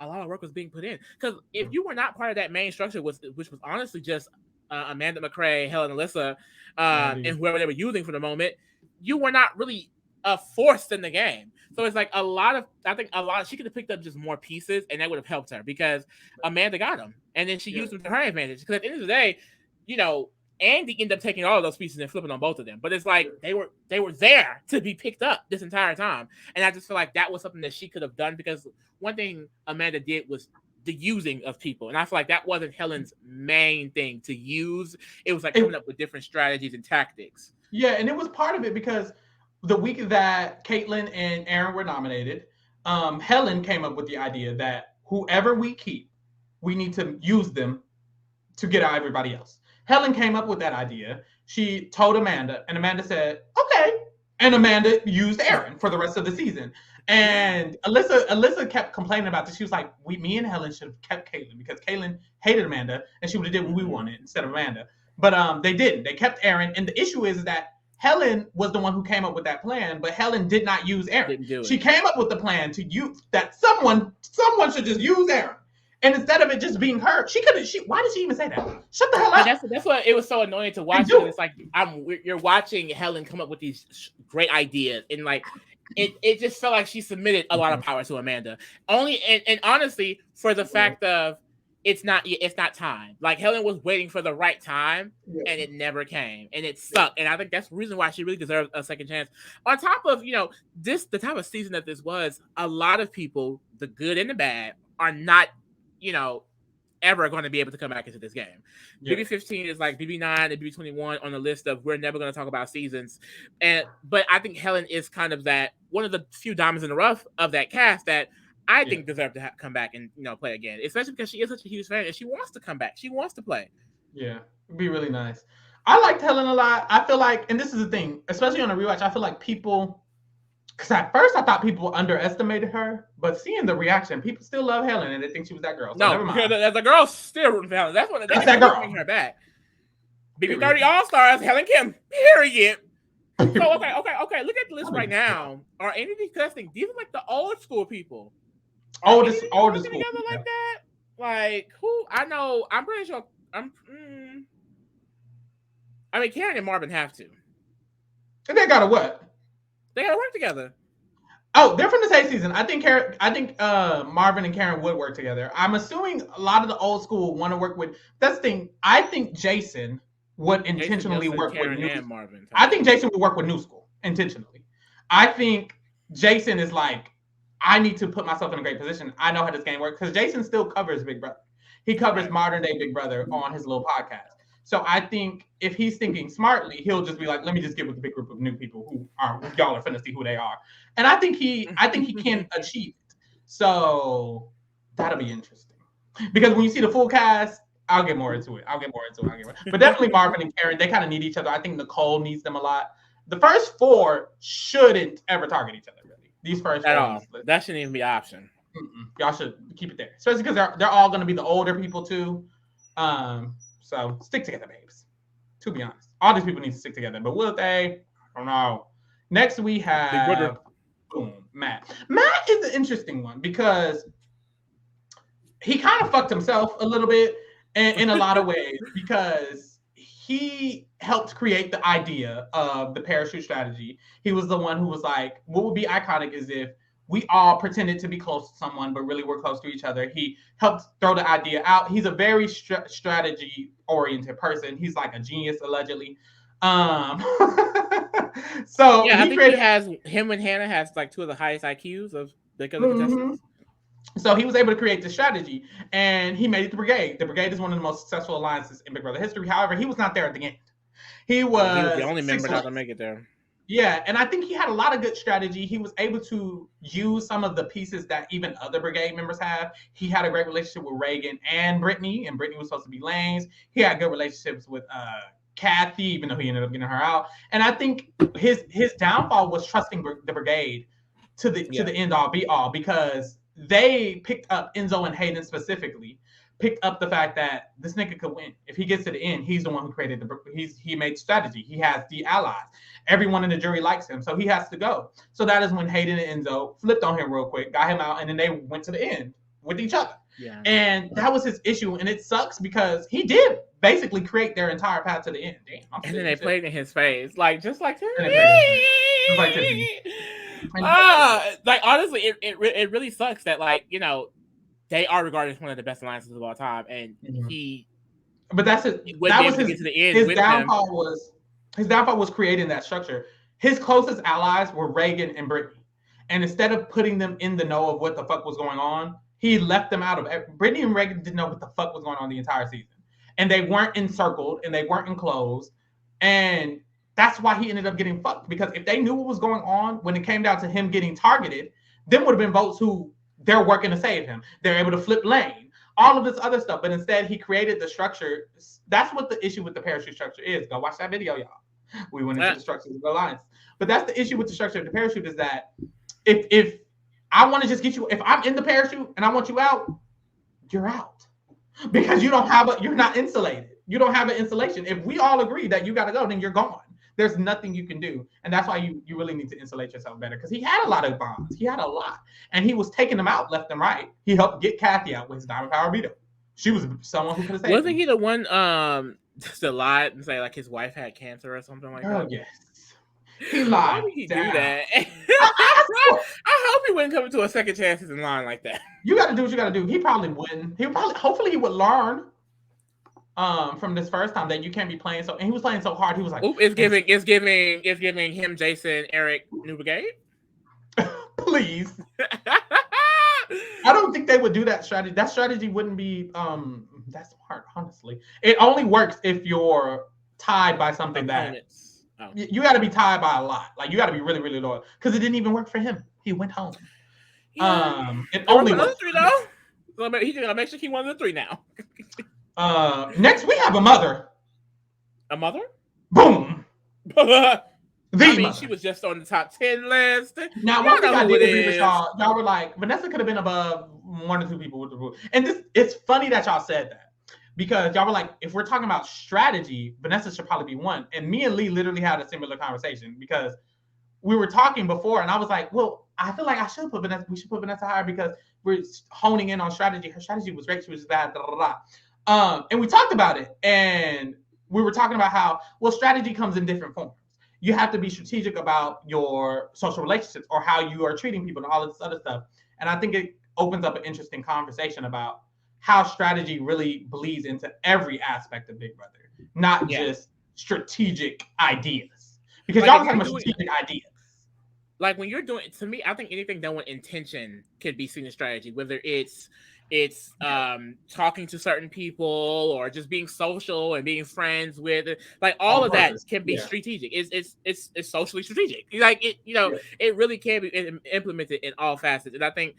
a lot of work was being put in. Because if you were not part of that main structure, which was honestly just Amanda McCrae, Helen, Alyssa, and whoever they were using for the moment, you were not really forced in the game. So it's like I think she could have picked up just more pieces, and that would have helped her, because Amanda got them, and then she used them to her advantage. Because at the end of the day, Andy ended up taking all of those pieces and flipping on both of them. But it's like they were there to be picked up this entire time. And I just feel like that was something that she could have done, because one thing Amanda did was the using of people. And I feel like that wasn't Helen's main thing to use. It was like coming up with different strategies and tactics. Yeah, and it was part of it because the week that Caitlyn and Aaron were nominated, Helen came up with the idea that whoever we keep, we need to use them to get out everybody else. Helen came up with that idea. She told Amanda, and Amanda said, okay. And Amanda used Aaron for the rest of the season. And Alyssa kept complaining about this. She was like, me and Helen should have kept Caitlyn, because Caitlyn hated Amanda, and she would have did what we wanted instead of Amanda. But they didn't. They kept Aaron. And the issue is that Helen was the one who came up with that plan, but Helen did not use Aaron. She came up with the plan to use that someone should just use Aaron. And instead of it just being her, why did she even say that? Shut the hell up. That's why it was so annoying to watch. It's like you're watching Helen come up with these great ideas, and like it just felt like she submitted a lot of power to Amanda. And honestly, for the fact of it's not time. Like Helen was waiting for the right time and it never came and it sucked. And I think that's the reason why she really deserves a second chance. On top of, the type of season that this was, a lot of people, the good and the bad, are not, ever going to be able to come back into this game. BB15 is like BB9 and BB21 on the list of we're never going to talk about seasons. But I think Helen is kind of that one of the few diamonds in the rough of that cast that I think deserve to come back and play again, especially because she is such a huge fan and she wants to come back. She wants to play. Yeah, it'd be really nice. I liked Helen a lot. I feel like, and this is the thing, especially on a rewatch, I feel like people, because at first I thought people underestimated her, but seeing the reaction, people still love Helen and they think she was that girl. So never mind. Because the girl's still rooting for Helen. That's that girl. Bringing her back. BB30 All Stars, Helen Kim. Period. So okay. Look at the list right now. Are any of these casting? These are like the old school people. Oldest school together like that. Like who? I know. I'm pretty sure. I mean, Karen and Marvin have to. And they gotta what? They gotta work together. Oh, they're from the same season. I think Marvin and Karen would work together. I'm assuming a lot of the old school want to work with. That's the thing. I think Jason would intentionally work with new and Marvin. I think Jason would work with new school intentionally. I think Jason is like, I need to put myself in a great position. I know how this game works because Jason still covers Big Brother. He covers modern day Big Brother on his little podcast. So I think if he's thinking smartly, he'll just be like, let me just get with the big group of new people who y'all are finna see who they are. And I think he can achieve it. So that'll be interesting. Because when you see the full cast, I'll get more into it. But definitely Marvin and Karen, they kind of need each other. I think Nicole needs them a lot. The first four shouldn't ever target each other, really. These first at all. That shouldn't even be an option. Y'all should keep it there. Especially because they're all going to be the older people too. So stick together, babes. To be honest, all these people need to stick together. But will they? I don't know. Next we have Matt. Matt is an interesting one because he kind of fucked himself a little bit in a lot of ways because he helped create the idea of the parachute strategy. He was the one who was like, what would be iconic is if we all pretended to be close to someone, but really we're close to each other. He helped throw the idea out. He's a very strategy-oriented person. He's like a genius, allegedly. So yeah, I think him and Hannah has like two of the highest IQs of the contestants. So he was able to create the strategy, and he made it the Brigade. The Brigade is one of the most successful alliances in Big Brother history. However, he was not there at the end. He was the only member not to make it there. Yeah, and I think he had a lot of good strategy. He was able to use some of the pieces that even other Brigade members have. He had a great relationship with Reagan and Brittany was supposed to be lanes. He had good relationships with Kathy, even though he ended up getting her out. And I think his downfall was trusting the Brigade to the end all be all because they picked up Enzo and Hayden specifically. Picked up the fact that this nigga could win. If he gets to the end, he's the one who created he made strategy. He has the allies. Everyone in the jury likes him, so he has to go. So that is when Hayden and Enzo flipped on him real quick, got him out, and then they went to the end with each other. Yeah. And that was his issue, and it sucks because he did basically create their entire path to the end. Damn, and then they played in his face, just like honestly, it really sucks that they are regarded as one of the best alliances of all time, and he. But that's it. That was his downfall. His downfall was creating that structure. His closest allies were Reagan and Brittany, and instead of putting them in the know of what the fuck was going on, he left them out of it. Brittany and Reagan didn't know what the fuck was going on the entire season, and they weren't encircled and they weren't enclosed, and that's why he ended up getting fucked. Because if they knew what was going on when it came down to him getting targeted, then would have been votes who. They're working to save him. They're able to flip lane, all of this other stuff. But instead, he created the structure. That's what the issue with the parachute structure is. Go watch that video, y'all. We went into the structure of the alliance. But that's the issue with the structure of the parachute is that if I want to just get you, if I'm in the parachute and I want you out, you're out. Because you're not insulated. You don't have an insulation. If we all agree that you got to go, then you're gone. There's nothing you can do. And that's why you really need to insulate yourself better. Because he had a lot of bombs. He had a lot. And he was taking them out left and right. He helped get Kathy out with his Diamond Power Veto. She was someone who could have saved Wasn't he the one to lie and say his wife had cancer or something like that? Oh, yes. He lied. Why would he do that? I hope he wouldn't come into a second chances in line like that. You got to do what you got to do. He probably wouldn't. Hopefully, he would learn from this first time that you can't be playing so. And he was playing so hard. He was like, "Oop, it's giving him, Jason, Eric, New Brigade." Please. I don't think they would do that strategy. That strategy wouldn't be that smart, honestly. It only works if you're tied by something Opponents. you got to be tied by a lot. Like you got to be really, really loyal because it didn't even work for him. He went home. Yeah. It only another 3 though. So he's gonna make sure he won the 3 now. Next we have a mother. A mother? Boom. She was just on the top 10 list. Now, one thing I did agree with y'all. Y'all were like, Vanessa could have been above 1 or 2 people with the rule. And it's funny that y'all said that. Because y'all were like, if we're talking about strategy, Vanessa should probably be 1. And me and Lee literally had a similar conversation because we were talking before, and I was like, well, I feel like we should put Vanessa higher because we're honing in on strategy. Her strategy was great. She was just bad. And we talked about it. And we were talking about how, well, strategy comes in different forms. You have to be strategic about your social relationships or how you are treating people and all of this other stuff. And I think it opens up an interesting conversation about how strategy really bleeds into every aspect of Big Brother, not just strategic ideas. Because y'all are talking about strategic ideas. Like when you're doing, to me, I think anything done with intention could be seen as strategy, whether it's talking to certain people or just being social and being friends with, like all of that can be strategic. It's socially strategic. Like it, it really can be implemented in all facets. And I think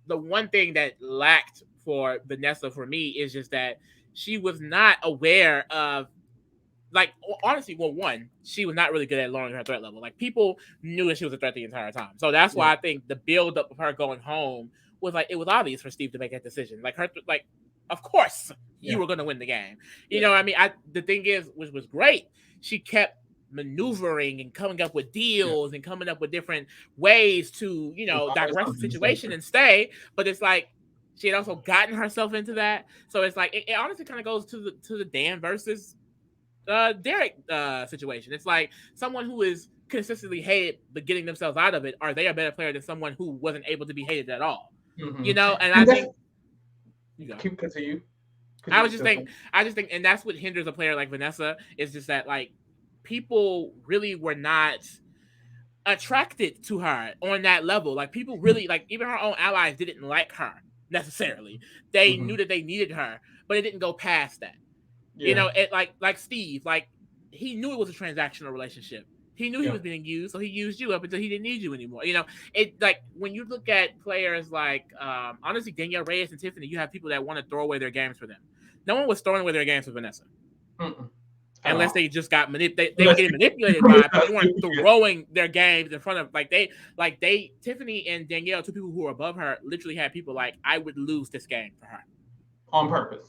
the one thing that lacked for Vanessa, for me, is just that she was not aware of, like, honestly, well, one, she was not really good at lowering her threat level. Like, people knew that she was a threat the entire time. So that's why I think the build up of her going home was like, it was obvious for Steve to make that decision. Like, of course you were going to win the game. You know what I mean? The thing is, which was great, she kept maneuvering and coming up with deals and coming up with different ways to, digress the situation and stay. But it's like, she had also gotten herself into that. So it's like, it honestly kind of goes to the Dan versus Derek situation. It's like someone who is consistently hated but getting themselves out of it, are they a better player than someone who wasn't able to be hated at all? And I think continue. I just think, and that's what hinders a player like Vanessa, is just that, like, people really were not attracted to her on that level. Like, people really, like, even her own allies didn't like her necessarily. They knew that they needed her, but it didn't go past that. It like Steve, like, he knew it was a transactional relationship. He knew he was being used, so he used you up until he didn't need you anymore. It, like, when you look at players like, honestly, Danielle Reyes and Tiffany, you have people that want to throw away their games for them. No one was throwing away their games for Vanessa. Unless they just got manipulated. They were getting manipulated by it, but they weren't throwing their games in front of, Tiffany and Danielle, 2 people who were above her, literally had people like, I would lose this game for her. On purpose.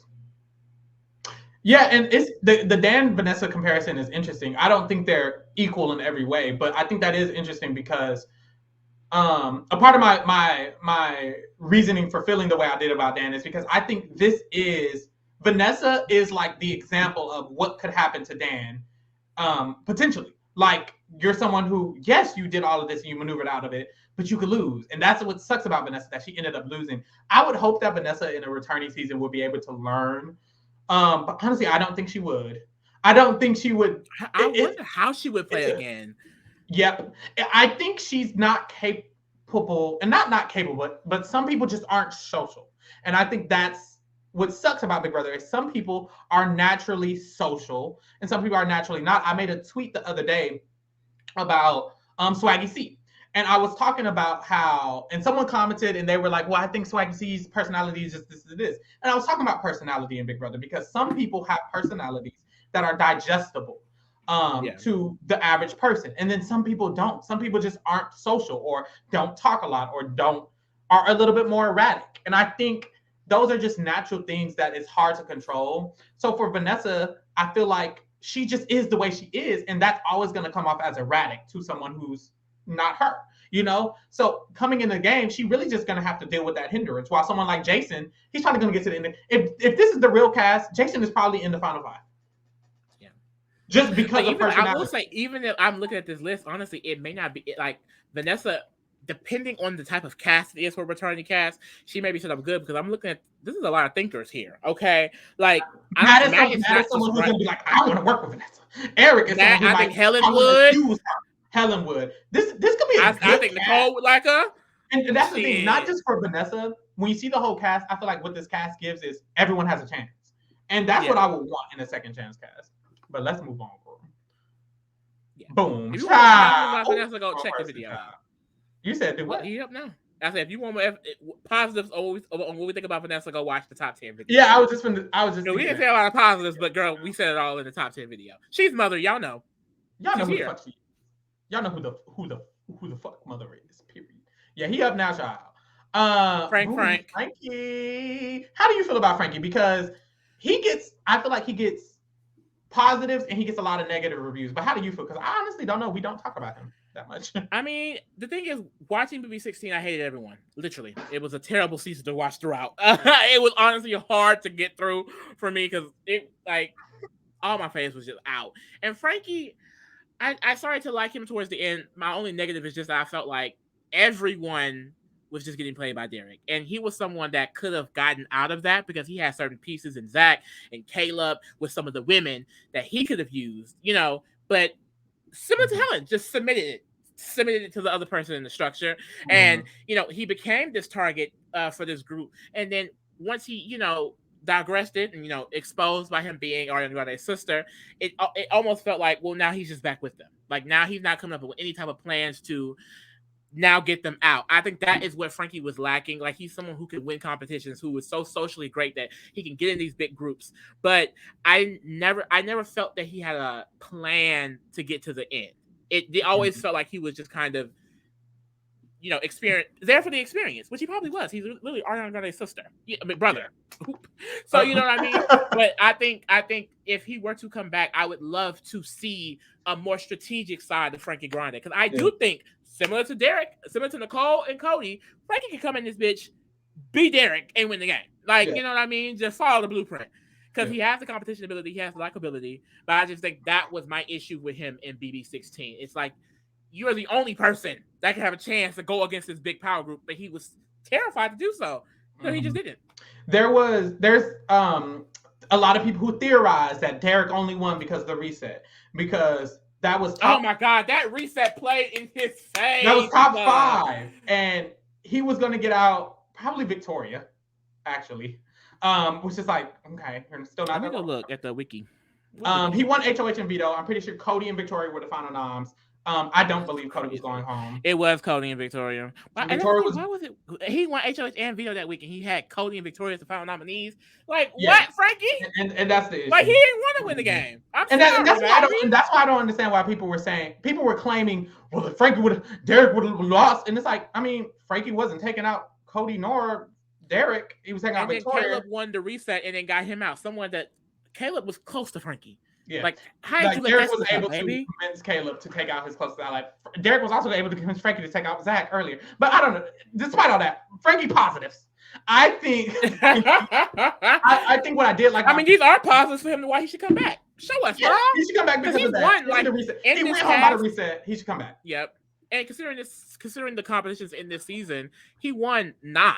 Yeah, and it's the Dan Vanessa comparison is interesting. I don't think they're equal in every way, but I think that is interesting because a part of my reasoning for feeling the way I did about Dan is because I think Vanessa is like the example of what could happen to Dan potentially. Like, you're someone who, yes, you did all of this and you maneuvered out of it, but you could lose. And that's what sucks about Vanessa, that she ended up losing. I would hope that Vanessa in a returning season would be able to learn. But honestly, I don't think she would. I don't think she would. I wonder how she would play again. Yep. I think she's not capable, and not capable, but some people just aren't social. And I think that's what sucks about Big Brother, is some people are naturally social and some people are naturally not. I made a tweet the other day about Swaggy C. And I was talking about how, and someone commented and they were like, well, I think Swaggy C's personality is just this and this. And I was talking about personality in Big Brother because some people have personalities that are digestible to the average person. And then some people don't. Some people just aren't social or don't talk a lot or are a little bit more erratic. And I think those are just natural things that is hard to control. So for Vanessa, I feel like she just is the way she is. And that's always going to come off as erratic to someone who's not her, So coming in the game, she really just gonna have to deal with that hindrance. While someone like Jason, he's probably gonna get to the end. If this is the real cast, Jason is probably in the final 5. just because of personality. I will say, even if I'm looking at this list, honestly, it may not be like Vanessa. Depending on the type of cast it is for returning cast, she may be set up good because I'm looking at this is a lot of thinkers here. Okay, like Matt is someone who's gonna be like, I want to work with Vanessa. Eric is someone who I might. think Helen would. Helen would. This could be. I think Nicole would like her. And that's the thing, not just for Vanessa. When you see the whole cast, I feel like what this cast gives is everyone has a chance, and that's what I would want in a second chance cast. But let's move on, bro. Yeah. Boom. If you want Vanessa, go check the video. You said do what? Yep, no. I said if you want positives on what we think about Vanessa, go watch the top 10 video. Yeah, I was just. No, we didn't say a lot of positives, but girl, we said it all in the top 10 video. She's mother, y'all know. Y'all know who the fuck she is. Y'all know who the fuck mother is. Period. Yeah, he up now, child. Frankie. How do you feel about Frankie? Because I feel like he gets positives and he gets a lot of negative reviews. But how do you feel? Because I honestly don't know. We don't talk about him that much. I mean, the thing is, watching BB16, I hated everyone. Literally, it was a terrible season to watch throughout. It was honestly hard to get through for me because it all my face was just out. And Frankie, I started to like him towards the end. My only negative is just that I felt like everyone was just getting played by Derek. And he was someone that could have gotten out of that because he had certain pieces in Zach and Caleb with some of the women that he could have used, but similar to Helen, just submitted it to the other person in the structure. And, he became this target for this group. And then once he, digressed it and, exposed by him being Ariana Grande's sister, it almost felt like, well, now he's just back with them. Like now he's not coming up with any type of plans to now get them out. I think that is what Frankie was lacking. Like he's someone who can win competitions, who was so socially great that he can get in these big groups. But I never felt that he had a plan to get to the end. It always felt like he was just kind of, there for the experience, which he probably was. He's literally Ariana Grande's sister, brother. So you know what I mean. But I think if he were to come back, I would love to see a more strategic side of Frankie Grande because I do think. Similar to Derek, similar to Nicole and Cody, Frankie can come in this bitch, be Derek, and win the game. You know what I mean? Just follow the blueprint. Because he has the competition ability, he has the likability, but I just think that was my issue with him in BB16. It's like, you are the only person that can have a chance to go against this big power group, but he was terrified to do so. So he just didn't. There's a lot of people who theorize that Derek only won because of the reset. Because that was oh my God, that reset played in his face. That was top 5. And he was going to get out probably Victoria, actually. Which is like, okay, you're still not. I'm going to look at the wiki. He won HOH and veto. I'm pretty sure Cody and Victoria were the final noms. I don't believe Cody was going home. It was Cody and Victoria. Why was it? He won HOH and veto that week, and he had Cody and Victoria as the final nominees. What, Frankie? And that's the issue. Like he didn't want to win the game. That's why I don't understand why people were claiming, well, if Derek would have lost, and it's like, I mean, Frankie wasn't taking out Cody nor Derek. He was taking out Victoria. Caleb won the reset and then got him out. Someone that Caleb was close to Frankie. Yeah. Like, how did you Derek was able to convince Caleb to take out his closest ally. Derek was also able to convince Frankie to take out Zach earlier. But I don't know. Despite all that, Frankie positives. I think I think what I did like. I mean, these are positives for him to why he should come back. Show us, bro. He should come back because he won. Like, the reset. He went home by the reset. He should come back. Yep. And considering the competitions in this season, he won 9.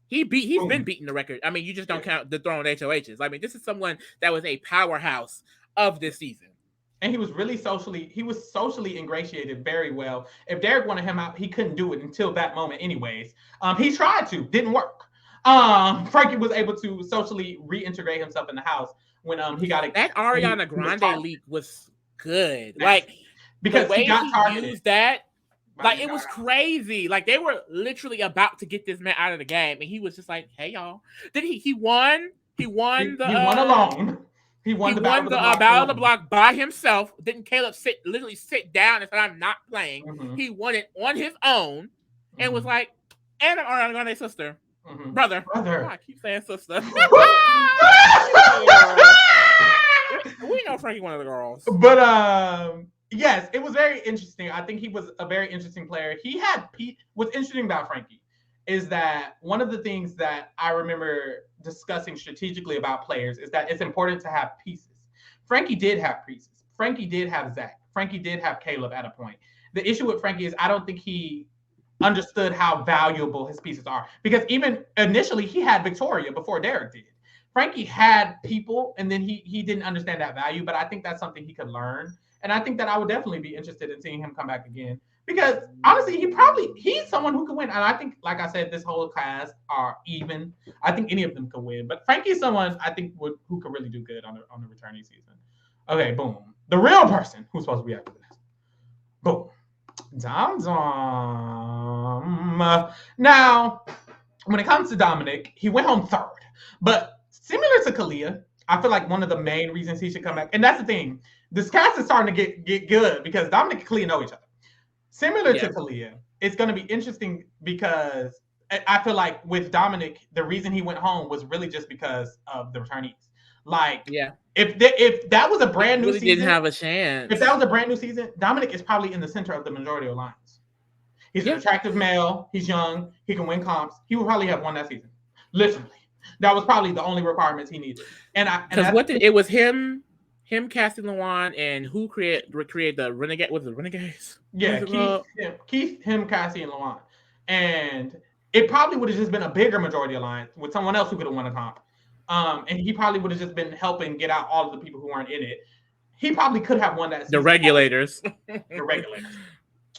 He's been beating the record. I mean, you just don't count the thrown HOHs. I mean, this is someone that was a powerhouse of this season. And he was socially ingratiated very well. If Derek wanted him out, he couldn't do it until that moment anyways. He tried to, didn't work. Frankie was able to socially reintegrate himself in the house when he got it. That Ariana Grande leak was good. Like, because the way he used that, like, it was crazy. Like, they were literally about to get this man out of the game, and he was just like, "Hey, y'all!" Then he won. He won alone. He won the battle of the block by himself. Didn't Caleb literally sit down and said, "I'm not playing"? Mm-hmm. He won it on his own, and was like, "And I'm Ariana Grande's sister, brother." Oh, I keep saying sister. We know Frankie one of the girls, but yes, it was very interesting. I think he was a very interesting player. What's interesting about Frankie is that one of the things that I remember discussing strategically about players is that it's important to have pieces. Frankie did have pieces. Frankie did have Zach. Frankie did have Caleb at a point. The issue with Frankie is I don't think he understood how valuable his pieces are. Because even initially, he had Victoria before Derek did. Frankie had people, and then he didn't understand that value. But I think that's something he could learn. And I think that I would definitely be interested in seeing him come back again. Because honestly, he's someone who can win. And I think, like I said, this whole class are even. I think any of them could win. But Frankie's someone I think who could really do good on the returning season. Okay, boom. The real person who's supposed to be after this. Boom. Dom. Now, when it comes to Dominic, he went home third. But similar to Kalia, I feel like one of the main reasons he should come back, and that's the thing, this cast is starting to get good because Dominic and Kalia know each other. Similar to Kalia, it's going to be interesting because I feel like with Dominic, the reason he went home was really just because of the returnees. Like, if that was a brand new season, didn't have a chance. If that was a brand new season, Dominic is probably in the center of the majority of lines. He's an attractive male. He's young. He can win comps. He would probably have won that season. Literally, that was probably the only requirements he needed. And it was him, Cassie Lawan, and who created the Renegade? Was it Renegades? Yeah, Keith, him, Cassie, and Lawan. And it probably would have just been a bigger majority alliance with someone else who could have won a comp. And he probably would have just been helping get out all of the people who weren't in it. He probably could have won that season. The regulators. The regulators.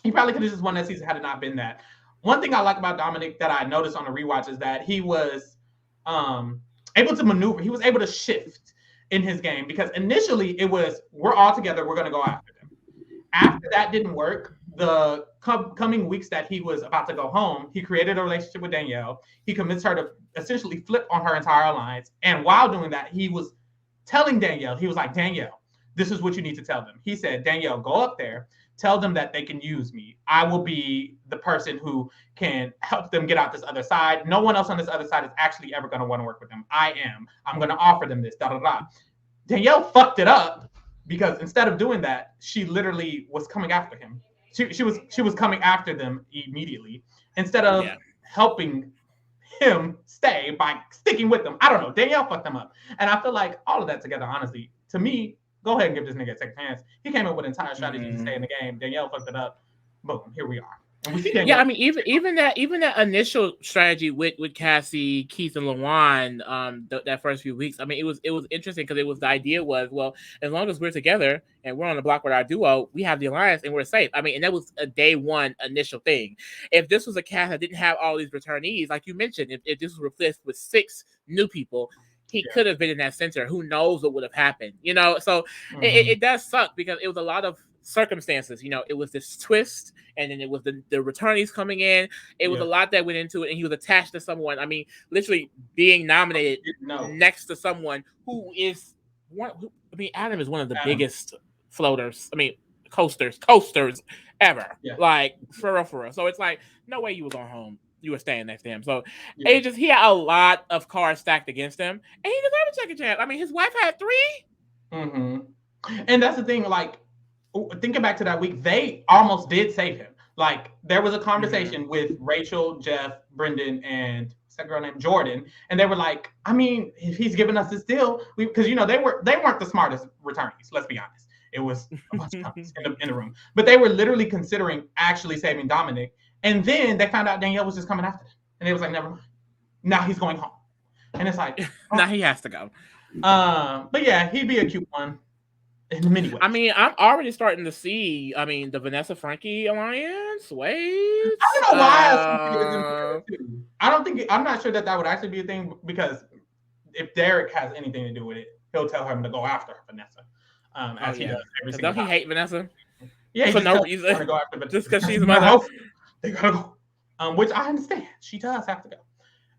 He probably could have just won that season had it not been that. One thing I like about Dominic that I noticed on the rewatch is that he was able to maneuver. He was able to shift in his game because initially it was, we're all together, we're going to go after them. After that didn't work, the coming weeks that he was about to go home, he created a relationship with Danielle. He convinced her to essentially flip on her entire alliance. And while doing that, he was telling Danielle, he was like, Danielle, this is what you need to tell them. He said, Danielle, go up there, tell them that they can use me. I will be the person who can help them get out this other side. No one else on this other side is actually ever going to want to work with them. I am. I'm going to offer them this, Danielle fucked it up because instead of doing that, she literally was coming after him. She was coming after them immediately instead of helping him stay by sticking with them. I don't know. Danielle fucked them up. And I feel like all of that together, honestly, to me, go ahead and give this nigga a second chance. He came up with an entire strategy to stay in the game. Danielle fucked it up. Boom, here we are. And we see Danielle. Yeah, I mean, even that initial strategy with Cassie, Keith, and Lawan, that first few weeks. I mean, it was interesting because the idea was, well, as long as we're together and we're on the block with our duo, we have the alliance and we're safe. I mean, and that was a day one initial thing. If this was a cast that didn't have all these returnees, like you mentioned, if this was replaced with 6 new people, he could have been in that center. Who knows what would have happened? You know, so it does suck because it was a lot of circumstances. You know, it was this twist, and then it was the returnees coming in. It was a lot that went into it, and he was attached to someone. I mean, literally being nominated next to someone who is one. I mean, Adam is one of the biggest floaters. I mean, coasters ever. Yeah. Like for real. So it's like no way you were going home. You were staying next to him. So he had a lot of cards stacked against him. And he deserved a second chance. I mean, his wife had 3. Mm-hmm. And that's the thing, like, thinking back to that week, they almost did save him. Like, there was a conversation with Rachel, Jeff, Brendan, and a girl named Jordan. And they were like, I mean, if he's giving us this deal, because, you know, they weren't the smartest returnees, let's be honest. It was a bunch of companies in the room. But they were literally considering actually saving Dominic. And then they found out Danielle was just coming after them. And they was like, never mind. Now he's going home. And it's like... now he has to go. But yeah, he'd be a cute one in many ways. I mean, I'm already starting to see, the Vanessa Frankie alliance. Wait. I don't know why. I'm not sure that would actually be a thing because if Derek has anything to do with it, he'll tell him to go after Vanessa. As he does every single time. Don't he hate Vanessa? Yeah, for no reason. Go after just because she's mother. They gotta go. Which I understand. She does have to go.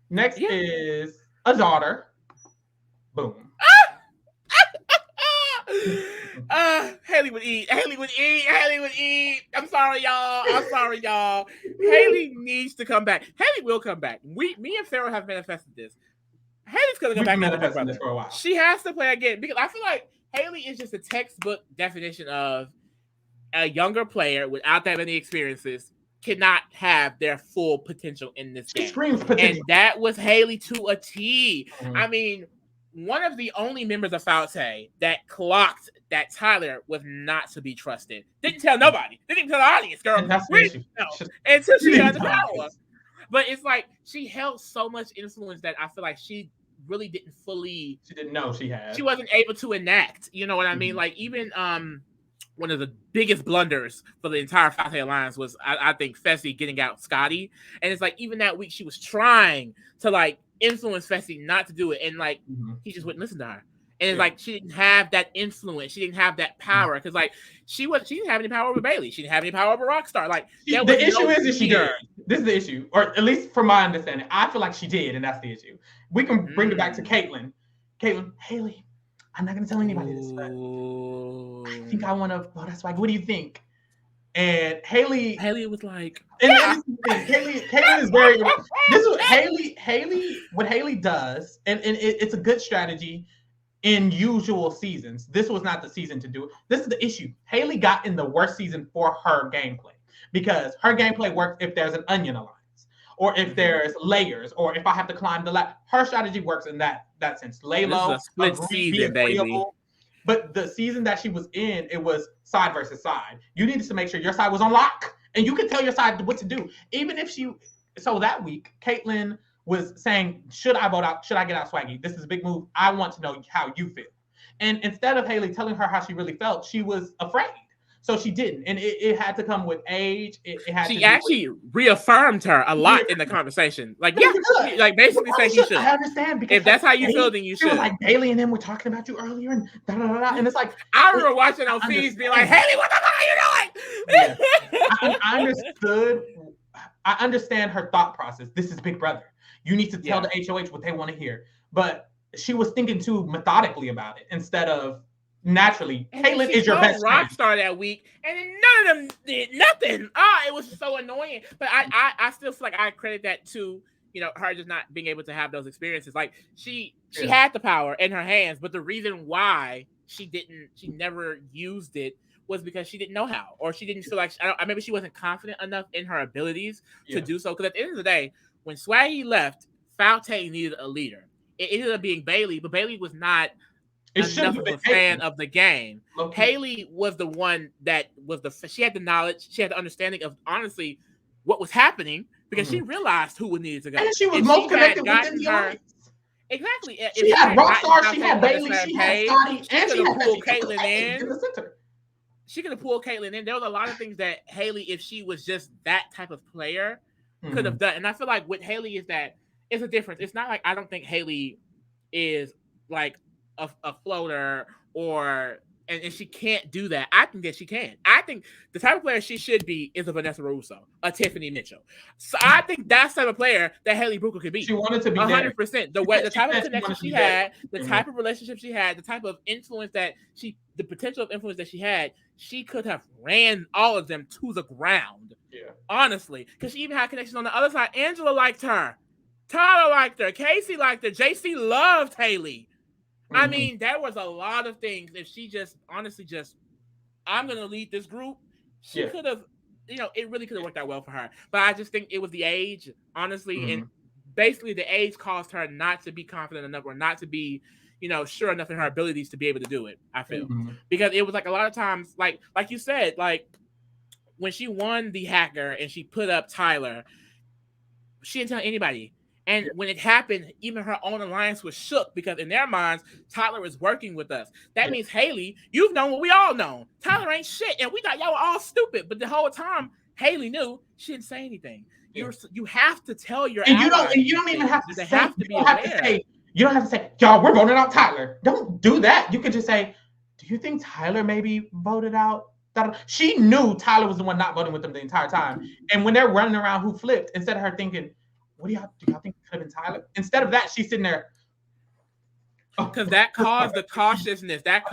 Next is a daughter. Boom. Haley would eat. I'm sorry, y'all. Haley needs to come back. Haley will come back. Me and Pharaoh have manifested this. Haley's gonna come back. Manifested this for a while. She has to play again because I feel like Haley is just a textbook definition of a younger player without that many experiences cannot have their full potential in this game. Screams potential. And that was Haley to a T. Mm-hmm. I mean, one of the only members of Faute that clocked that Tyler was not to be trusted. Didn't tell nobody. Didn't even tell the audience, girl. And that's the We issue. didn't know until she got the tell power. us. But it's like she held so much influence that I feel like she really didn't fully. She didn't know she had. She wasn't able to enact. You know what I mean? Like even one of the biggest blunders for the entire Faute Alliance was I think Fessy getting out Scotty, and it's like even that week she was trying to like influence Fessy not to do it, and like he just wouldn't listen to her. And it's like she didn't have that influence, she didn't have that power because like she didn't have any power over Bailey, she didn't have any power over Rockstar. Like the issue is that she did. This is the issue, or at least from my understanding, I feel like she did, and that's the issue. We can bring it back to Caitlyn, Haley. I'm not gonna tell anybody this, but I think I want to. Oh, that's like, what do you think? And Haley was like, Caitlyn is very. This is Haley. What Haley does, and it's a good strategy in usual seasons. This was not the season to do it. This is the issue. Haley got in the worst season for her gameplay because her gameplay works if there's an onion alliance, or if there's layers, or if I have to climb the ladder. Her strategy works in that sense. Lay low, this is a split season, baby. But the season that she was in, it was side versus side. You needed to make sure your side was on lock, and you could tell your side what to do. Even if so that week, Caitlyn was saying, should I vote out? Should I get out Swaggy? This is a big move. I want to know how you feel. And instead of Haley telling her how she really felt, she was afraid. So she didn't. And it had to come with age. She actually reaffirmed her a lot in the conversation. Like, like basically saying you should. I understand. Because if that's how you feel, then you should. It was like Bailey and them were talking about you earlier and da-da-da-da. And it's like, I remember watching on feeds being like, Haley, what the fuck are you doing? I understand her thought process. This is Big Brother. You need to tell the HOH what they want to hear. But she was thinking too methodically about it instead of naturally. Caitlyn is your best friend. Rockstar that week, and then none of them did nothing. It was so annoying. But I still feel like I credit that to her just not being able to have those experiences. Like she had the power in her hands, but the reason why she never used it was because she didn't know how, or she didn't feel like maybe she wasn't confident enough in her abilities to do so. Because at the end of the day, when Swaggy left, Faute needed a leader. It ended up being Bailey, but Bailey was not enough of a fan of the game. Okay. Haley was the one that was she had the knowledge, she had the understanding of honestly what was happening because she realized who needed to go. And she was most connected within the audience. Exactly. She had Rockstar, she had Bailey, she had Scotty, and she had pulled Caitlyn in the center. She could have pulled Caitlyn in. There was a lot of things that Haley, if she was just that type of player, could have done. And I feel like with Haley is that it's a difference. It's not like I don't think Haley is like a floater and she can't do that. I think that she can. I think the type of player she should be is a Vanessa Russo, a Tiffany Mitchell. So I think that's the type of player that Haley Brooker could be. She wanted to be 100%. The type of connection she had, the type of relationship she had, the type of influence the potential of influence that she had, she could have ran all of them to the ground. Yeah. Honestly. Because she even had connections on the other side. Angela liked her. Tyler liked her. Casey liked her. JC loved Haley. I mean, there was a lot of things. If she just honestly I'm going to lead this group, she could have, it really could have worked out well for her. But I just think it was the age, honestly. And basically the age caused her not to be confident enough or not to be, sure enough in her abilities to be able to do it, I feel. Because it was like a lot of times, like you said, like when she won the hacker and she put up Tyler, she didn't tell anybody. And when it happened, even her own alliance was shook because in their minds, Tyler is working with us. That means, Haley, you've known what we all know. Tyler ain't shit. And we thought y'all were all stupid. But the whole time, Haley knew she didn't say anything. You have to tell your allies. You don't even have to they say, have to be aware. You don't have to say, y'all, we're voting out Tyler. Don't do that. You could just say, do you think Tyler maybe voted out? She knew Tyler was the one not voting with them the entire time. And when they're running around who flipped, instead of her thinking, do y'all think it could have been Tyler? Instead of that, she's sitting there. Because that caused the cautiousness. That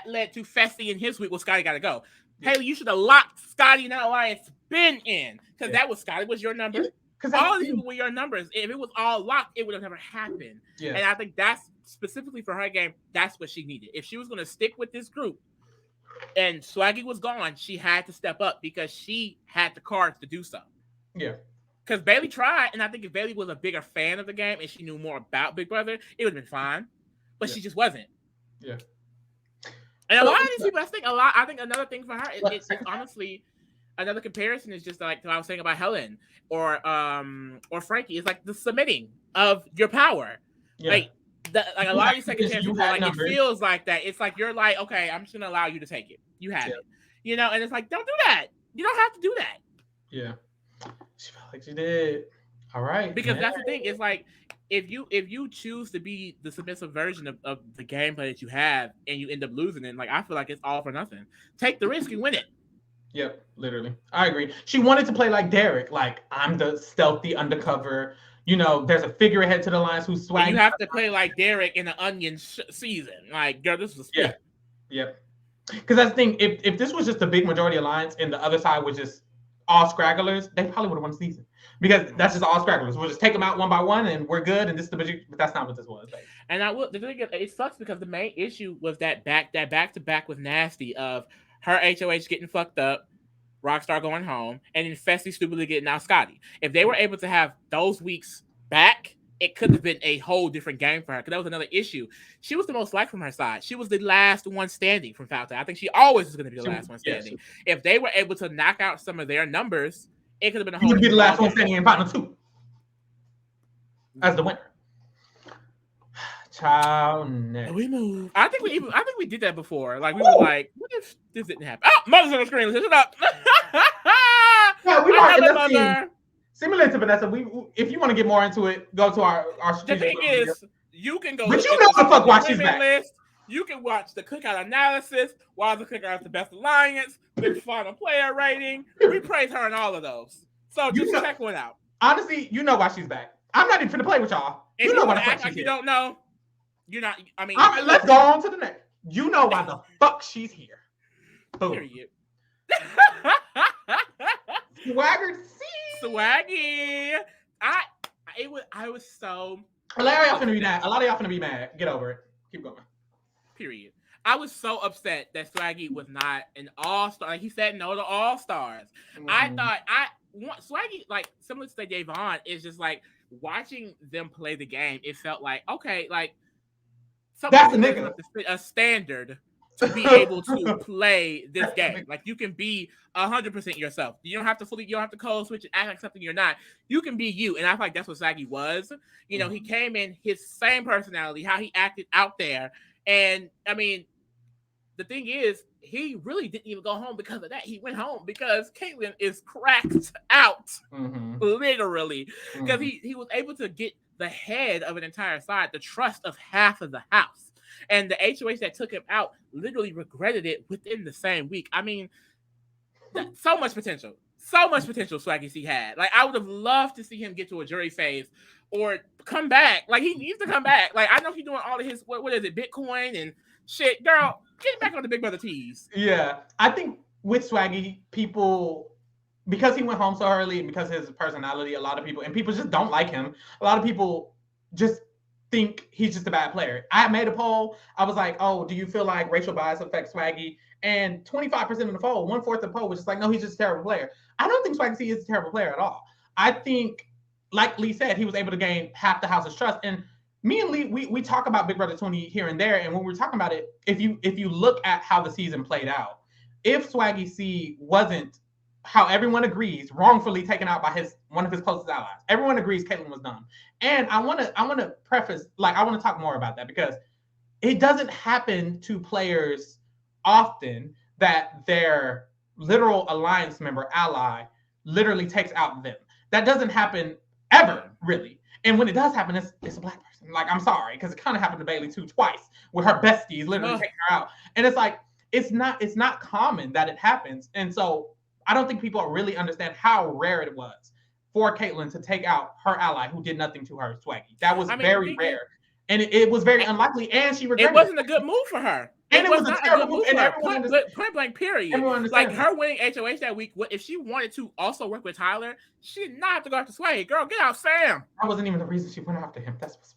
led to Fessy in his week. Well, Scotty got to go. Haley, you should have locked Scotty in that alliance been in. Because that was Scotty was your number. Because all these people were your numbers. If it was all locked, it would have never happened. Yeah. And I think that's specifically for her game. That's what she needed. If she was going to stick with this group and Swaggy was gone, she had to step up because she had the cards to do so. Yeah. Because Bailey tried, and I think if Bailey was a bigger fan of the game and she knew more about Big Brother, it would have been fine. But she just wasn't. Yeah. And a lot of these people, I think another thing for her is honestly, another comparison is just like what I was saying about Helen or Frankie. It's like the submitting of your power. Yeah. Like a lot of these second chance people, like numbers. It feels like that. It's like you're like, okay, I'm just gonna allow you to take it. You have it. You know, and it's like, don't do that. You don't have to do that. Yeah. She felt like she did. All right. Because that's the thing. It's like if you choose to be the submissive version of the gameplay that you have and you end up losing it, like I feel like it's all for nothing. Take the risk and win it. Yep, literally. I agree. She wanted to play like Derek, like I'm the stealthy undercover. You know, there's a figurehead to the lines who's swag. You have to play like Derek in the Onion season. Like, girl, this was Yep. Because that's the thing. If this was just a big majority alliance and the other side was just all scragglers, they probably would have won the season. Because that's just all scragglers. We'll just take them out one by one and we're good. And this is the majority, but that's not what this was. Like. And the thing is, it sucks because the main issue was that back to back was nasty of her HOH getting fucked up, Rockstar going home, and then Fessy stupidly getting out Scotty. If they were able to have those weeks back, it could have been a whole different game for her. Because that was another issue. She was the most liked from her side. She was the last one standing from Foul. I think she always was going to be the last one standing. If they were able to knock out some of their numbers, it could have been a whole. You would be the last one standing in final 2 as the winner. Child, next. We move. I think we did that before. Like we were like, what if this didn't happen? Oh, mother's on the screen. Let's shut up. Yeah, we are similar to Vanessa. If you want to get more into it, go to our The thing is, you can go. But you know the fuck why she's back. List. You can watch the cookout analysis. Why the cookout is the best alliance? The final player rating. We praise her in all of those. So just check one out. Honestly, you know why she's back. I'm not even finna play with y'all. If you know why the fuck she's here. You don't know. You're not. I mean, let's go on to the next. You know why the fuck she's here. Boom. Period. Swagger C. Swaggy. I was so. A lot of y'all finna be mad. Get over it. Keep going. Period. I was so upset that Swaggy was not an all-star. Like he said no to all-stars. I thought Swaggy, like similar to Javon, is just like watching them play the game. It felt like okay, like that's a nigga. A standard to be able to play this game. Like you can be 100% yourself. You don't have to code switch and act like something you're not. You can be you. And I feel like that's what Swaggy was. You know, he came in his same personality, how he acted out there. And I mean, the thing is, he really didn't even go home because of that. He went home because Caitlyn is cracked out, literally, because he was able to get the head of an entire side, the trust of half of the house. And the HOH that took him out literally regretted it within the same week. I mean, so much potential. So much potential Swaggy C had. Like, I would have loved to see him get to a jury phase or come back. Like, he needs to come back. Like, I know he's doing all of his, what is it, Bitcoin and shit. Girl, get back on the Big Brother tees. Yeah. I think with Swaggy, people, because he went home so early and because of his personality, a lot of people, and people just don't like him. A lot of people just think he's just a bad player. I made a poll. I was like, oh, do you feel like racial bias affects Swaggy? And 25% of the poll, 1/4 of the poll was just like, no, he's just a terrible player. I don't think Swaggy C is a terrible player at all. I think, like Lee said, he was able to gain half the house's trust. And me and Lee, we talk about Big Brother 20 here and there. And when we're talking about it, if you look at how the season played out, if Swaggy C wasn't, how everyone agrees, wrongfully taken out by one of his closest allies, everyone agrees Caitlyn was done. And I want to preface, like, I want to talk more about that because it doesn't happen to players often that their literal alliance member, ally, literally takes out them. That doesn't happen ever, really. And when it does happen, it's a black person. Like, I'm sorry, because it kind of happened to Bailey too twice, where her besties literally take her out. And it's like, it's not common that it happens. And so I don't think people really understand how rare it was for Caitlyn to take out her ally who did nothing to her, Swaggy. That was very rare. And it was very unlikely, and she regretted it. It wasn't a good move for her. And it was a terrible move. And point blank, period. Like, her winning HOH that week, if she wanted to also work with Tyler, she did not have to go after Swaggy. Girl, get out, Sam. That wasn't even the reason she went after him. That's what's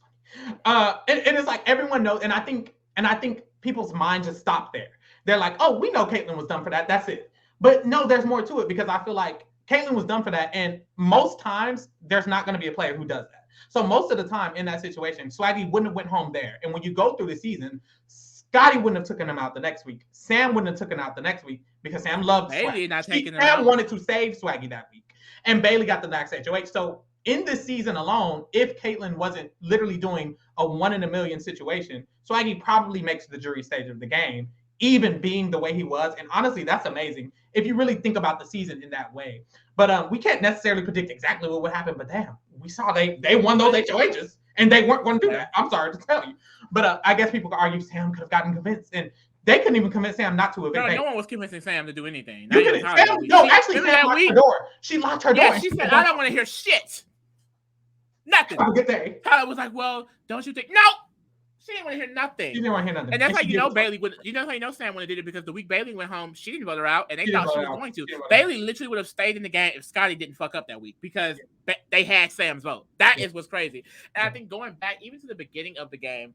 funny. And it's like everyone knows, and I think people's minds just stop there. They're like, oh, we know Caitlyn was done for that. That's it. But no, there's more to it because I feel like Caitlyn was done for that. And most times, there's not going to be a player who does that. So most of the time in that situation, Swaggy wouldn't have went home there. And when you go through the season, Scotty wouldn't have taken him out the next week. Sam wouldn't have taken him out the next week because Sam loved Bailey Swaggy. not taking him Sam out. wanted to save Swaggy that week. And Bailey got the next HOH. So in this season alone, if Caitlyn wasn't literally doing a 1 in a million situation, Swaggy probably makes the jury stage of the game, even being the way he was. And honestly, that's amazing if you really think about the season in that way. But we can't necessarily predict exactly what would happen. But damn, we saw they won those HOHs, and they weren't going to do that. I'm sorry to tell you. But I guess people could argue Sam could have gotten convinced, and they couldn't even convince Sam not to evict. No one was convincing Sam to do anything. Sam locked her door. She locked her door. Yeah, she said, I don't want to hear shit. Nothing. Have a good day. Tyler was like, well, don't you think? No! She didn't want to hear nothing. She didn't want to hear nothing. And that's how you know Bailey would. You know how you know Sam would have did it because the week Bailey went home, she didn't vote her out, and they thought she was going to. Bailey literally would have stayed in the game if Scotty didn't fuck up that week because they had Sam's vote. That is what's crazy. And I think going back even to the beginning of the game,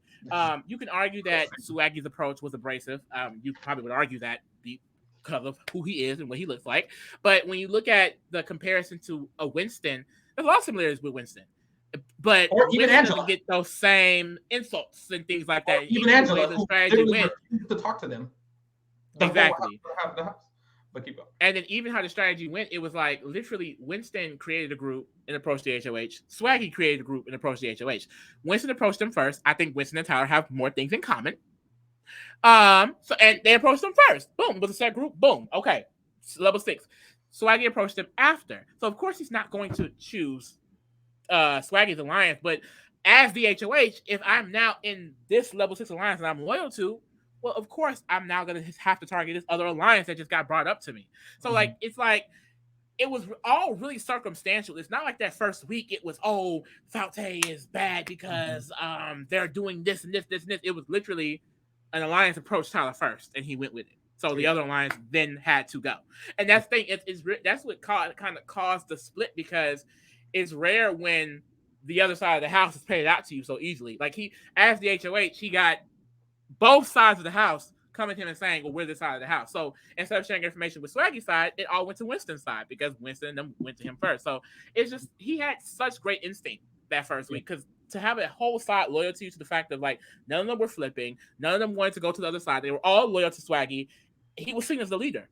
you can argue that Swaggy's approach was abrasive. You probably would argue that because of who he is and what he looks like. But when you look at the comparison to a Winston, there's a lot of similarities with Winston. But or even Angela doesn't get those same insults and things like that. Or even Angela, who refused to talk to them. Exactly. The house. But keep going. And then even how the strategy went, it was like literally Winston created a group and approached the HOH. Swaggy created a group and approached the HOH. Winston approached them first. I think Winston and Tyler have more things in common. So and they approached them first. Boom, with a set group. Boom. Okay, level 6. Swaggy approached them after. So of course he's not going to choose Swaggy's alliance, but as the HOH, if I'm now in this level 6 alliance and I'm loyal to, well, of course I'm now gonna have to target this other alliance that just got brought up to me. So like it's like it was all really circumstantial. It's not like that first week it was Faute is bad because they're doing this and this. It was literally an alliance approached Tyler first and he went with it. So the other alliance then had to go, and that's the thing. That's what kind of caused the split because it's rare when the other side of the house is paid out to you so easily. Like as the HOH, he got both sides of the house coming to him and saying, well, we're this side of the house. So instead of sharing information with Swaggy's side, it all went to Winston's side because Winston and them went to him first. So it's just, he had such great instinct that first week because to have a whole side loyal to you to the fact of like, none of them were flipping. None of them wanted to go to the other side. They were all loyal to Swaggy. He was seen as the leader.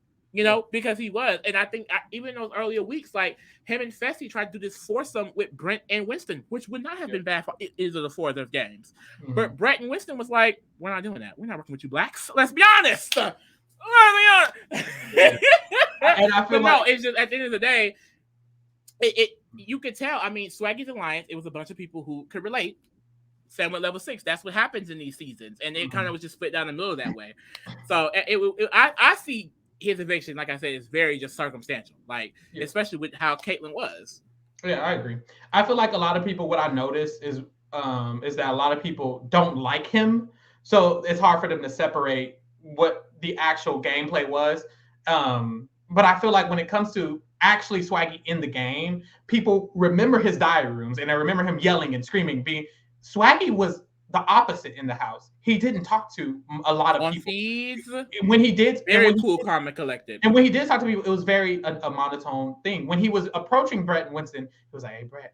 Because he was. And I think even in those earlier weeks, like him and Fessy tried to do this foursome with Brent and Winston, which would not have been bad for either of the 4 of their games. But Brent and Winston was like, we're not doing that. We're not working with you blacks. Let's be honest. And I feel like it's just at the end of the day, you could tell. I mean, Swaggy's alliance, it was a bunch of people who could relate. Sam went level 6. That's what happens in these seasons. And it kind of was just split down the middle that way. So I see his eviction, like I said, is very just circumstantial, especially with how Caitlyn was. Yeah, I agree. I feel like a lot of people, what I noticed is that a lot of people don't like him. So it's hard for them to separate what the actual gameplay was. But I feel like when it comes to actually Swaggy in the game, people remember his diary rooms and they remember him yelling and screaming. Swaggy was the opposite in the house. He didn't talk to a lot of people. Feeds, when he did, very cool, calm, and collected. And when he did talk to people, it was very a monotone thing. When he was approaching Brett and Winston, he was like, "Hey, Brett,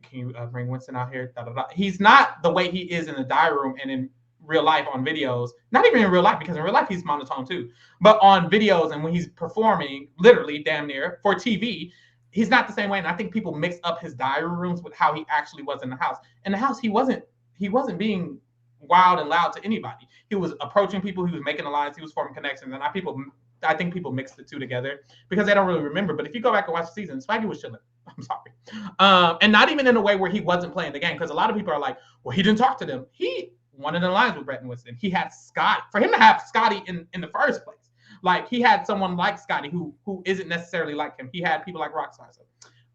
can you bring Winston out here?" Da, da, da. He's not the way he is in the diary room and in real life on videos. Not even in real life, because in real life he's monotone too. But on videos and when he's performing, literally damn near for TV, he's not the same way. And I think people mix up his diary rooms with how he actually was in the house. In the house, he wasn't being wild and loud to anybody. He was approaching people. He was making alliances. He was forming connections. And I think people mix the two together because they don't really remember. But if you go back and watch the season, Swaggy was chilling. I'm sorry. And not even in a way where he wasn't playing the game, because a lot of people are like, well, he didn't talk to them. He wanted an alliance with Brett and Winston. He had Scott. For him to have Scotty in the first place, like he had someone like Scotty who isn't necessarily like him. He had people like Rockstar. So,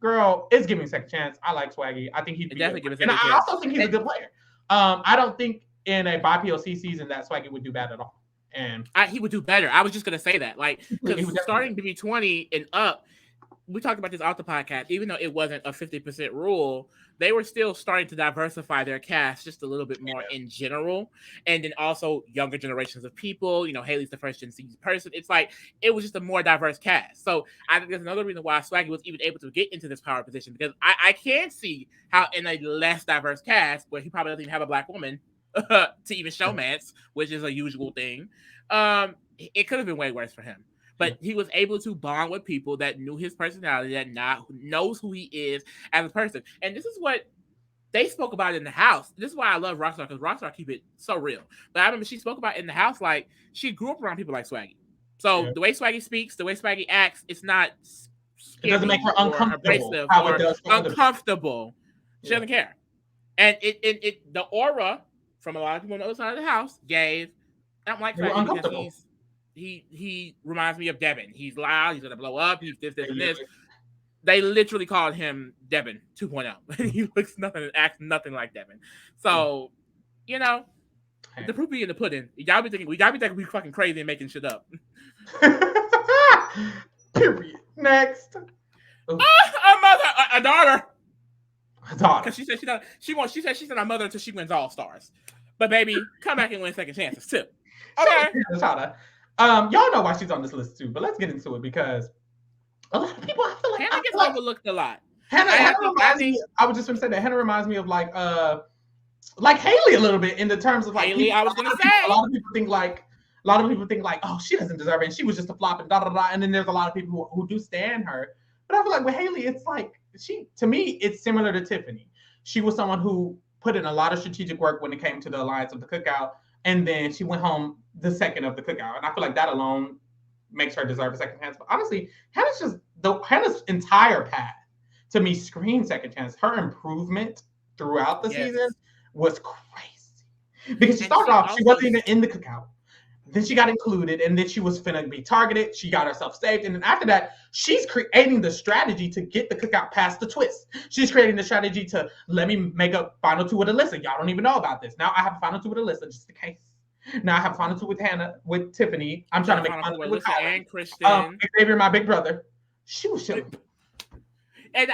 girl, it's giving second chance. I like Swaggy. I think he'd be definitely give a second chance. And I also think he's a good player. I don't think in a by POC season that Swaggy would do bad at all. And he would do better. I was just gonna say that, because starting to be 20 and up, we talked about this off the podcast, even though it wasn't a 50% rule, they were still starting to diversify their cast just a little bit more in general. And then also younger generations of people, Haley's the first Gen Z person. It's like, it was just a more diverse cast. So I think there's another reason why Swaggy was even able to get into this power position, because I can see how in a less diverse cast, where he probably doesn't even have a black woman to even showmance, which is a usual thing, it could have been way worse for him. But he was able to bond with people that knew his personality, that knows who he is as a person. And this is what they spoke about in the house. This is why I love Rockstar, because Rockstar keep it so real. But I remember she spoke about in the house, like, she grew up around people like Swaggy. So the way Swaggy speaks, the way Swaggy acts, it's not it doesn't make her uncomfortable. Uncomfortable. She doesn't care. And it the aura from a lot of people on the other side of the house gave, I don't like Swaggy because he reminds me of Devin. He's loud. He's gonna blow up. He's this, and this. They literally called him Devin 2.0. He looks nothing and acts nothing like Devin. So, the proof be in the pudding. We gotta be thinking we fucking crazy and making shit up. Period. Next. A mother, a daughter. A daughter. Because she said she said she's not a mother until she wins All Stars. But baby, come back and win second chances too. Okay. Y'all know why she's on this list too, but let's get into it, because a lot of people, I feel like Hannah gets overlooked a lot. Hannah reminds me. I was just gonna say that Hannah reminds me of like Haley a little bit in the terms of like Haley. I was gonna say a lot of people think like, oh, she doesn't deserve it, and she was just a flop and da da da. And then there's a lot of people who do stand her, but I feel like with Haley, it's like to me, it's similar to Tiffany. She was someone who put in a lot of strategic work when it came to the alliance of the cookout, and then she went home the second of the cookout, and I feel like that alone makes her deserve a second chance. But honestly, Hannah's entire path to me screams second chance. Her improvement throughout the season was crazy, because she started off, she wasn't even in the cookout. Then she got included, and then she was finna be targeted. She got herself saved, and then after that, she's creating the strategy to get the cookout past the twist. She's creating the strategy to let me make a final two with Alyssa. Y'all don't even know about this. Now I have a final two with Alyssa, just in case. Now I have a final two with Hannah, with Tiffany. I'm trying to make a final two with Helen. And Christian. Xavier, my big brother. She was chilling. And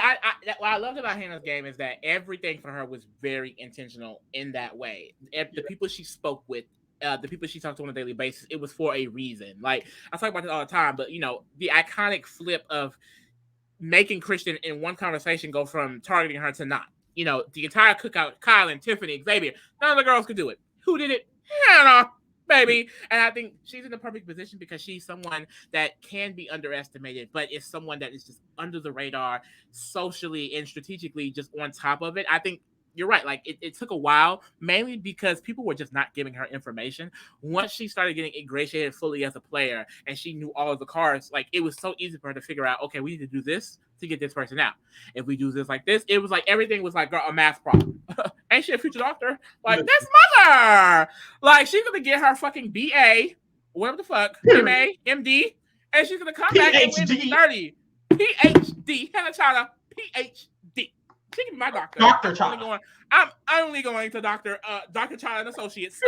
what I loved about Hannah's game is that everything for her was very intentional in that way. The people she spoke with, the people she talked to on a daily basis, it was for a reason. Like, I talk about this all the time, but the iconic flip of making Christian in one conversation go from targeting her to not. The entire cookout, Kyle and Tiffany, Xavier, none of the girls could do it. Who did it? Hannah, baby. And I think she's in the perfect position because she's someone that can be underestimated, but is someone that is just under the radar, socially and strategically just on top of it. I think you're right. Like, it took a while, mainly because people were just not giving her information. Once she started getting ingratiated fully as a player and she knew all of the cards, like, it was so easy for her to figure out, okay, we need to do this to get this person out. If we do this like this, it was like everything was like, girl, a math problem. Ain't she a future doctor? Like, this mother! Like, she's going to get her fucking BA, whatever the fuck, MA, MD, and she's going to come back and win 30. PhD. Hannah China, PhD. She can be my doctor. Dr. China. I'm only going to Dr. China and Associates.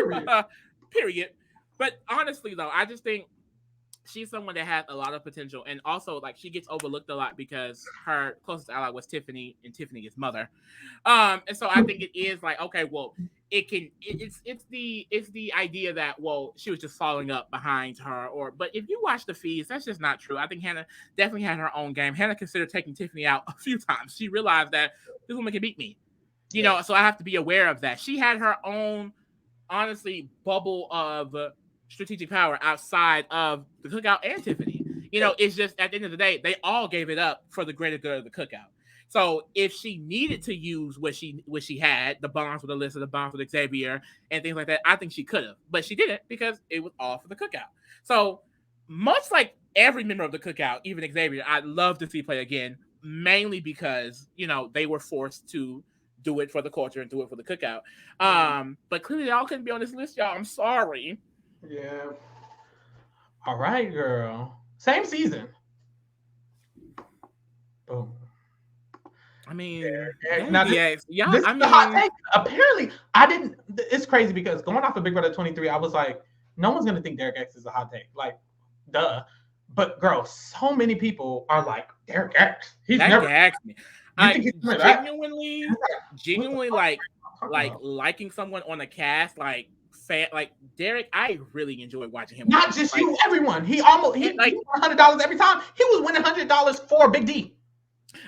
Period. But honestly, though, I just think she's someone that has a lot of potential, and also like she gets overlooked a lot because her closest ally was Tiffany, and Tiffany is mother. And so I think it is like, okay, well, it's the idea that, well, she was just following up behind her, but if you watch the feeds, that's just not true. I think Hannah definitely had her own game. Hannah considered taking Tiffany out a few times. She realized that this woman can beat me, so I have to be aware of that. She had her own, honestly, bubble of strategic power outside of the cookout and Tiffany. It's just at the end of the day, they all gave it up for the greater good of the cookout. So if she needed to use what she had, the bonds with Alyssa, the bonds with Xavier, and things like that, I think she could have, but she didn't because it was all for the cookout. So much like every member of the cookout, even Xavier, I'd love to see play again, mainly because they were forced to do it for the culture and do it for the cookout. But clearly y'all couldn't be on this list, y'all. I'm sorry. Yeah. All right, girl. Same season. Boom. I mean, now this is the hot take. Apparently, I didn't. It's crazy because going off of Big Brother 23, I was like, no one's gonna think Derek X is a hot take. Like, duh. But girl, so many people are like, Derek X. He's That never. gags me. You I think he's coming back? genuinely like liking someone on a cast like Derek. I really enjoy watching him. Not win. just Like, you, everyone. He almost he like won $100 every time. He was winning $100 for Big D.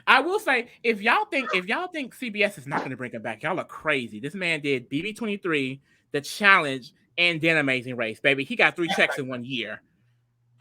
I will say, if y'all think CBS is not going to bring him back, y'all are crazy. This man did BB23, The Challenge, and then Amazing Race, baby. He got 3 checks in 1 year.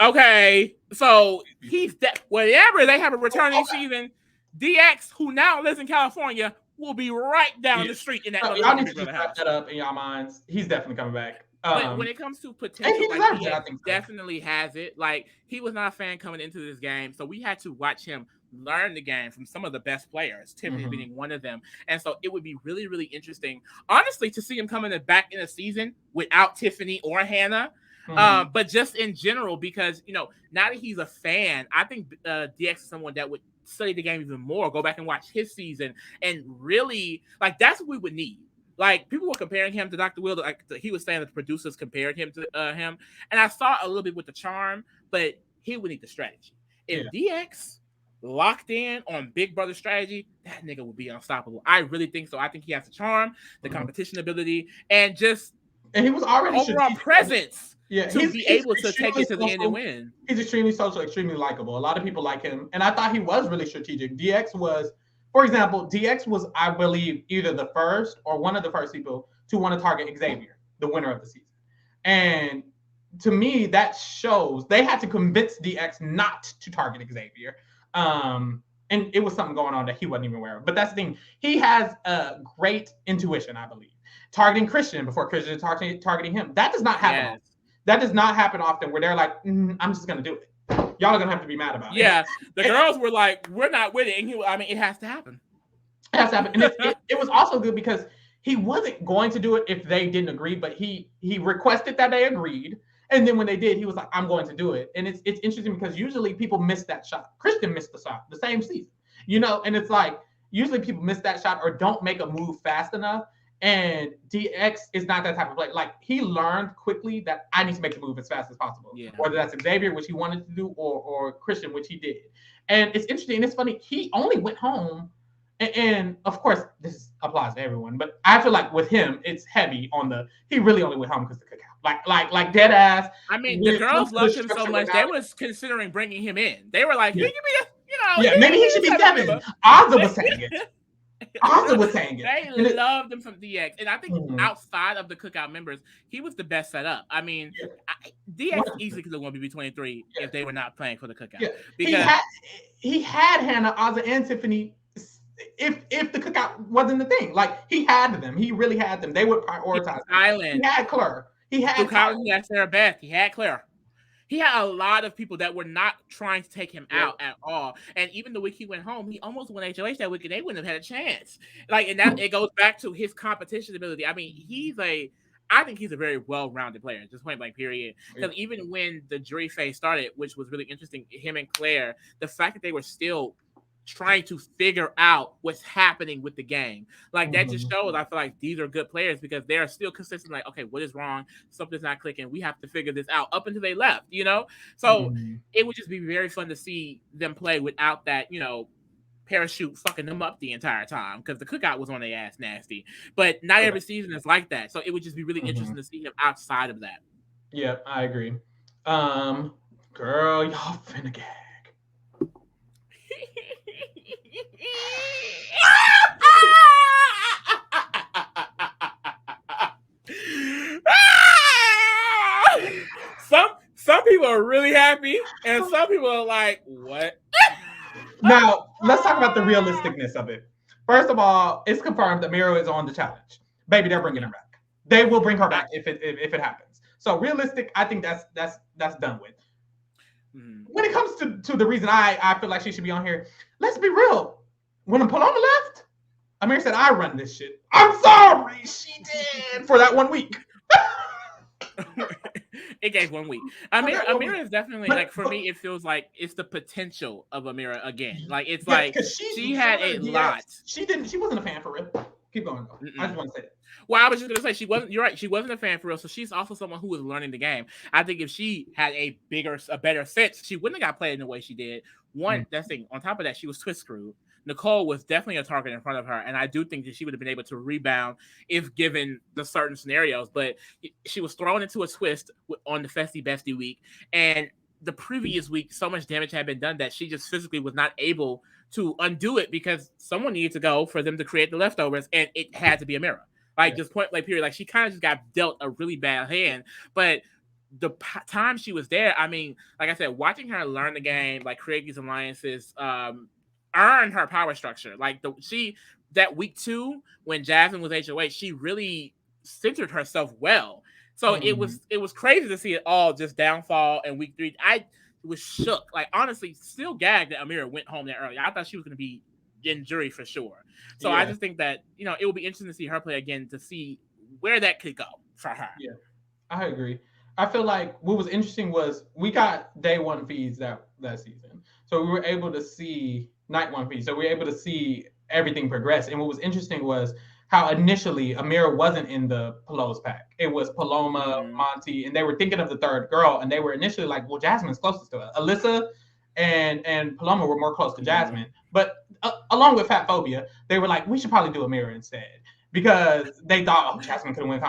Okay, so he's whenever they have a returning season, DX, who now lives in California, will be right down the street in that y'all need to Big just Brother wrap house. that up in y'all minds. He's definitely coming back. But when it comes to and potential, he like deserves it, I DX think so. definitely has it. Like, he was not a fan coming into this game, so we had to watch him learn the game from some of the best players, Tiffany being one of them. And so it would be really, really interesting, honestly, to see him coming back in a season without Tiffany or Hannah. But just in general, because, you know, now that he's a fan, I think DX is someone that would study the game even more, go back and watch his season, and really, like, that's what we would need. Like, people were comparing him to Dr. Will. Like, he was saying that the producers compared him to him. And I saw a little bit with the charm, but he would need the strategy. If DX locked in on Big Brother strategy, that nigga would be unstoppable. I really think so. I think he has the charm, the competition ability, and he was already overall presence to be able to take it to the end and win. He's extremely social, extremely likable. A lot of people like him. And I thought he was really strategic. DX was, for example, I believe, either the first or one of the first people to want to target Xavier, the winner of the season. And to me, that shows they had to convince DX not to target Xavier. And it was something going on that he wasn't even aware of. But that's the thing. He has a great intuition, I believe. Targeting Christian before Christian targeting him. That does not happen often. That does not happen often where they're like, I'm just going to do it. Y'all are going to have to be mad about it. Yeah, the girls were like, we're not with it. And it has to happen. It has to happen. And it was also good because he wasn't going to do it if they didn't agree, but he requested that they agreed. And then when they did, he was like, I'm going to do it. And it's interesting because usually people miss that shot. Christian missed the shot the same season, you know, and it's like, usually people miss that shot or don't make a move fast enough. And DX is not that type of player. Like, he learned quickly that I need to make the move as fast as possible. Yeah. Whether that's Xavier, which he wanted to do, or Christian, which he did. And it's interesting. And it's funny. He only went home. And of course, this applies to everyone. But I feel like with him, it's heavy on he really only went home because of the cookout. Like dead ass. I mean, the girls loved him so much, they was considering bringing him in. They were like, he could be maybe he should be Devin. Ozza was saying it. They loved him from DX, and I think outside of the cookout members, he was the best set up. I mean, DX easily could have won BB23 if they were not playing for the cookout. Yeah. Because he had Hannah, Ozza, and Tiffany. If the cookout wasn't the thing, like, he had them, he really had them. They would prioritize. Island. He had Claire. He had Sarah Beth. He had Claire. He had a lot of people that were not trying to take him out at all. And even the week he went home, he almost won HOH that week, and they wouldn't have had a chance. Like, and that it goes back to his competition ability. I mean, I think he's a very well-rounded player, just point blank, period. Because even when the jury phase started, which was really interesting, him and Claire, the fact that they were still trying to figure out what's happening with the game. Like, that just shows, I feel like these are good players because they are still consistent. Like, okay, what is wrong? Something's not clicking. We have to figure this out up until they left, you know? So it would just be very fun to see them play without that, you know, parachute fucking them up the entire time because the cookout was on their ass nasty. But not every season is like that. So it would just be really interesting to see him outside of that. Yeah, I agree. Girl, y'all finna gag. Some people are really happy, and some people are like, "What?" Now, let's talk about the realisticness of it. First of all, it's confirmed that Amira is on the challenge. Baby, they're bringing her back. They will bring her back if it happens. So realistic, I think that's done with. When it comes to the reason I feel like she should be on here, let's be real. When Paloma left, Amira said, I run this shit. I'm sorry, she did for that 1 week. It gave 1 week. Amira is definitely, like, for me, it feels like it's the potential of Amira again. Like, it's like she had a lot. She wasn't a fan for real. Keep going. Though. I just want to say that. Well, I was just gonna say she wasn't. You're right. She wasn't a fan for real. So she's also someone who was learning the game. I think if she had a better sense, she wouldn't have got played in the way she did. One, that thing. On top of that, she was twist screwed. Nicole was definitely a target in front of her, and I do think that she would have been able to rebound if given the certain scenarios. But she was thrown into a twist on the Festy Bestie week, and the previous week, so much damage had been done that she just physically was not able to undo it because someone needed to go for them to create the leftovers, and it had to be Amira. Like, just point blank period. Like, she kind of just got dealt a really bad hand. But the time she was there, I mean, like I said, watching her learn the game, like create these alliances, earn her power structure. Like, that week 2 when Jasmine was HOH, she really centered herself well. So it was crazy to see it all just downfall in week 3. I was shook. Like, honestly, still gagged that Amira went home that early. I thought she was going to be in jury for sure. So I just think that, it will be interesting to see her play again to see where that could go for her. Yeah, I agree. I feel like what was interesting was we got day 1 feeds that season. So we were able to see night 1 feeds. So we were able to see everything progress. And what was interesting was how initially Amira wasn't in the Pelos pack. It was Paloma, Monty, and they were thinking of the third girl. And they were initially like, well, Jasmine's closest to her. Alyssa and Paloma were more close to Jasmine. But along with Fat Phobia, they were like, we should probably do Amira instead. Because they thought, oh, Jasmine could win.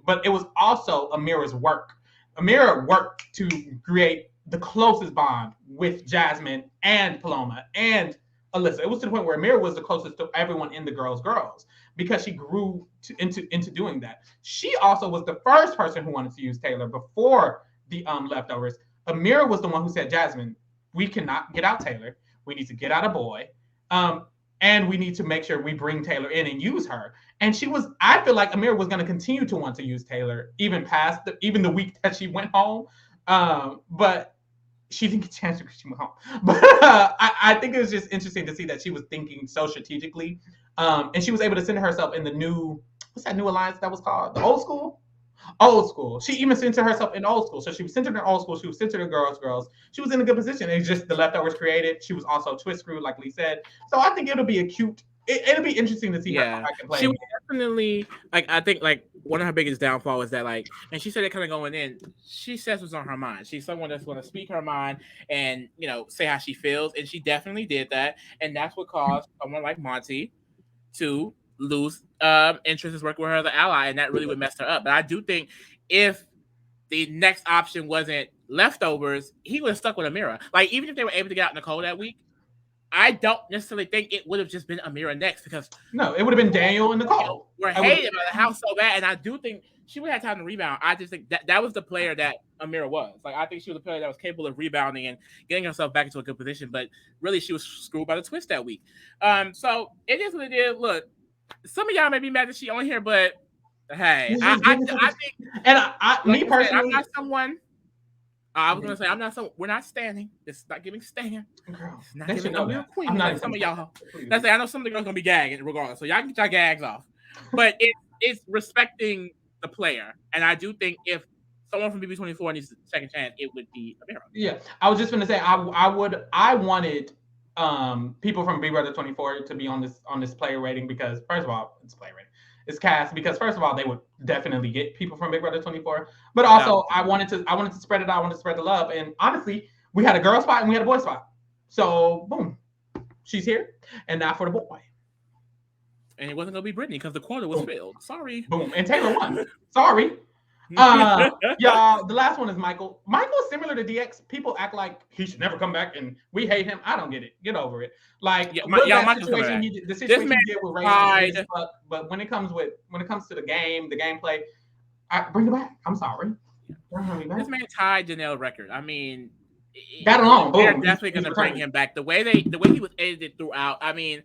But it was also Amira's work. Amira worked to create the closest bond with Jasmine and Paloma and Alyssa. It was to the point where Amira was the closest to everyone in the girls because she grew into doing that. She also was the first person who wanted to use Taylor before the leftovers. Amira was the one who said, Jasmine, we cannot get out Taylor. We need to get out a boy. And we need to make sure we bring Taylor in and use her. And I feel like Amira was going to continue to want to use Taylor even past even the week that she went home. But she didn't get a chance because she went home. But I think it was just interesting to see that she was thinking so strategically. And she was able to center herself in the what's that new alliance that was called? The old school? Old school. She even centered herself in old school. So she was centered in old school. She was centered in girls. She was in a good position. It's just the leftovers created. She was also twist screwed, like Lee said. So I think it'll be it'll be interesting to see her come back and play. She was definitely, I think, one of her biggest downfall is that, and she said it kind of going in, she says what's on her mind. She's someone that's going to speak her mind and, say how she feels. And she definitely did that. And that's what caused someone like Monty to lose interest in working with her as an ally. And that really would mess her up. But I do think if the next option wasn't leftovers, he would have stuck with Amira. Like, even if they were able to get out Nicole that week, I don't necessarily think it would have just been Amira next because no, it would have been Daniel and Nicole. We're hated by the house so bad, and I do think she would have time to rebound. I just think that was the player that Amira was. Like, I think she was a player that was capable of rebounding and getting herself back into a good position, but really she was screwed by the twist that week. So it is what it is. Look, some of y'all may be mad that she on here, but hey, I think, and me personally, I'm not someone. I was gonna say we're not standing. This is not giving stand. It's not giving a real queen. Like some of y'all. Let's say I know some of the girls gonna be gagging regardless, so y'all can get your gags off. But it's respecting the player, and I do think if someone from BB24 needs a second chance, it would be Amira. Yeah, I was just gonna say I wanted people from Big Brother 24 to be on this player rating because first of all, it's player rating. It's cast because first of all, they would definitely get people from Big Brother 24, but also I wanted to spread it out. I wanted to spread the love, and honestly, we had a girl spot and we had a boy spot. So boom, she's here, and now for the boy. And it wasn't gonna be Brittany because the quota was filled. Sorry. Boom, and Taylor won. Sorry. Y'all, the last one is Michael. Michael is similar to DX. People act like he should never come back, and we hate him. I don't get it. Get over it. Like the situation he did with Ray, but when it comes to the gameplay, bring it back. I'm sorry. This man tied Janelle record. I mean, got along. They're definitely going to bring him back. The way he was edited throughout. I mean,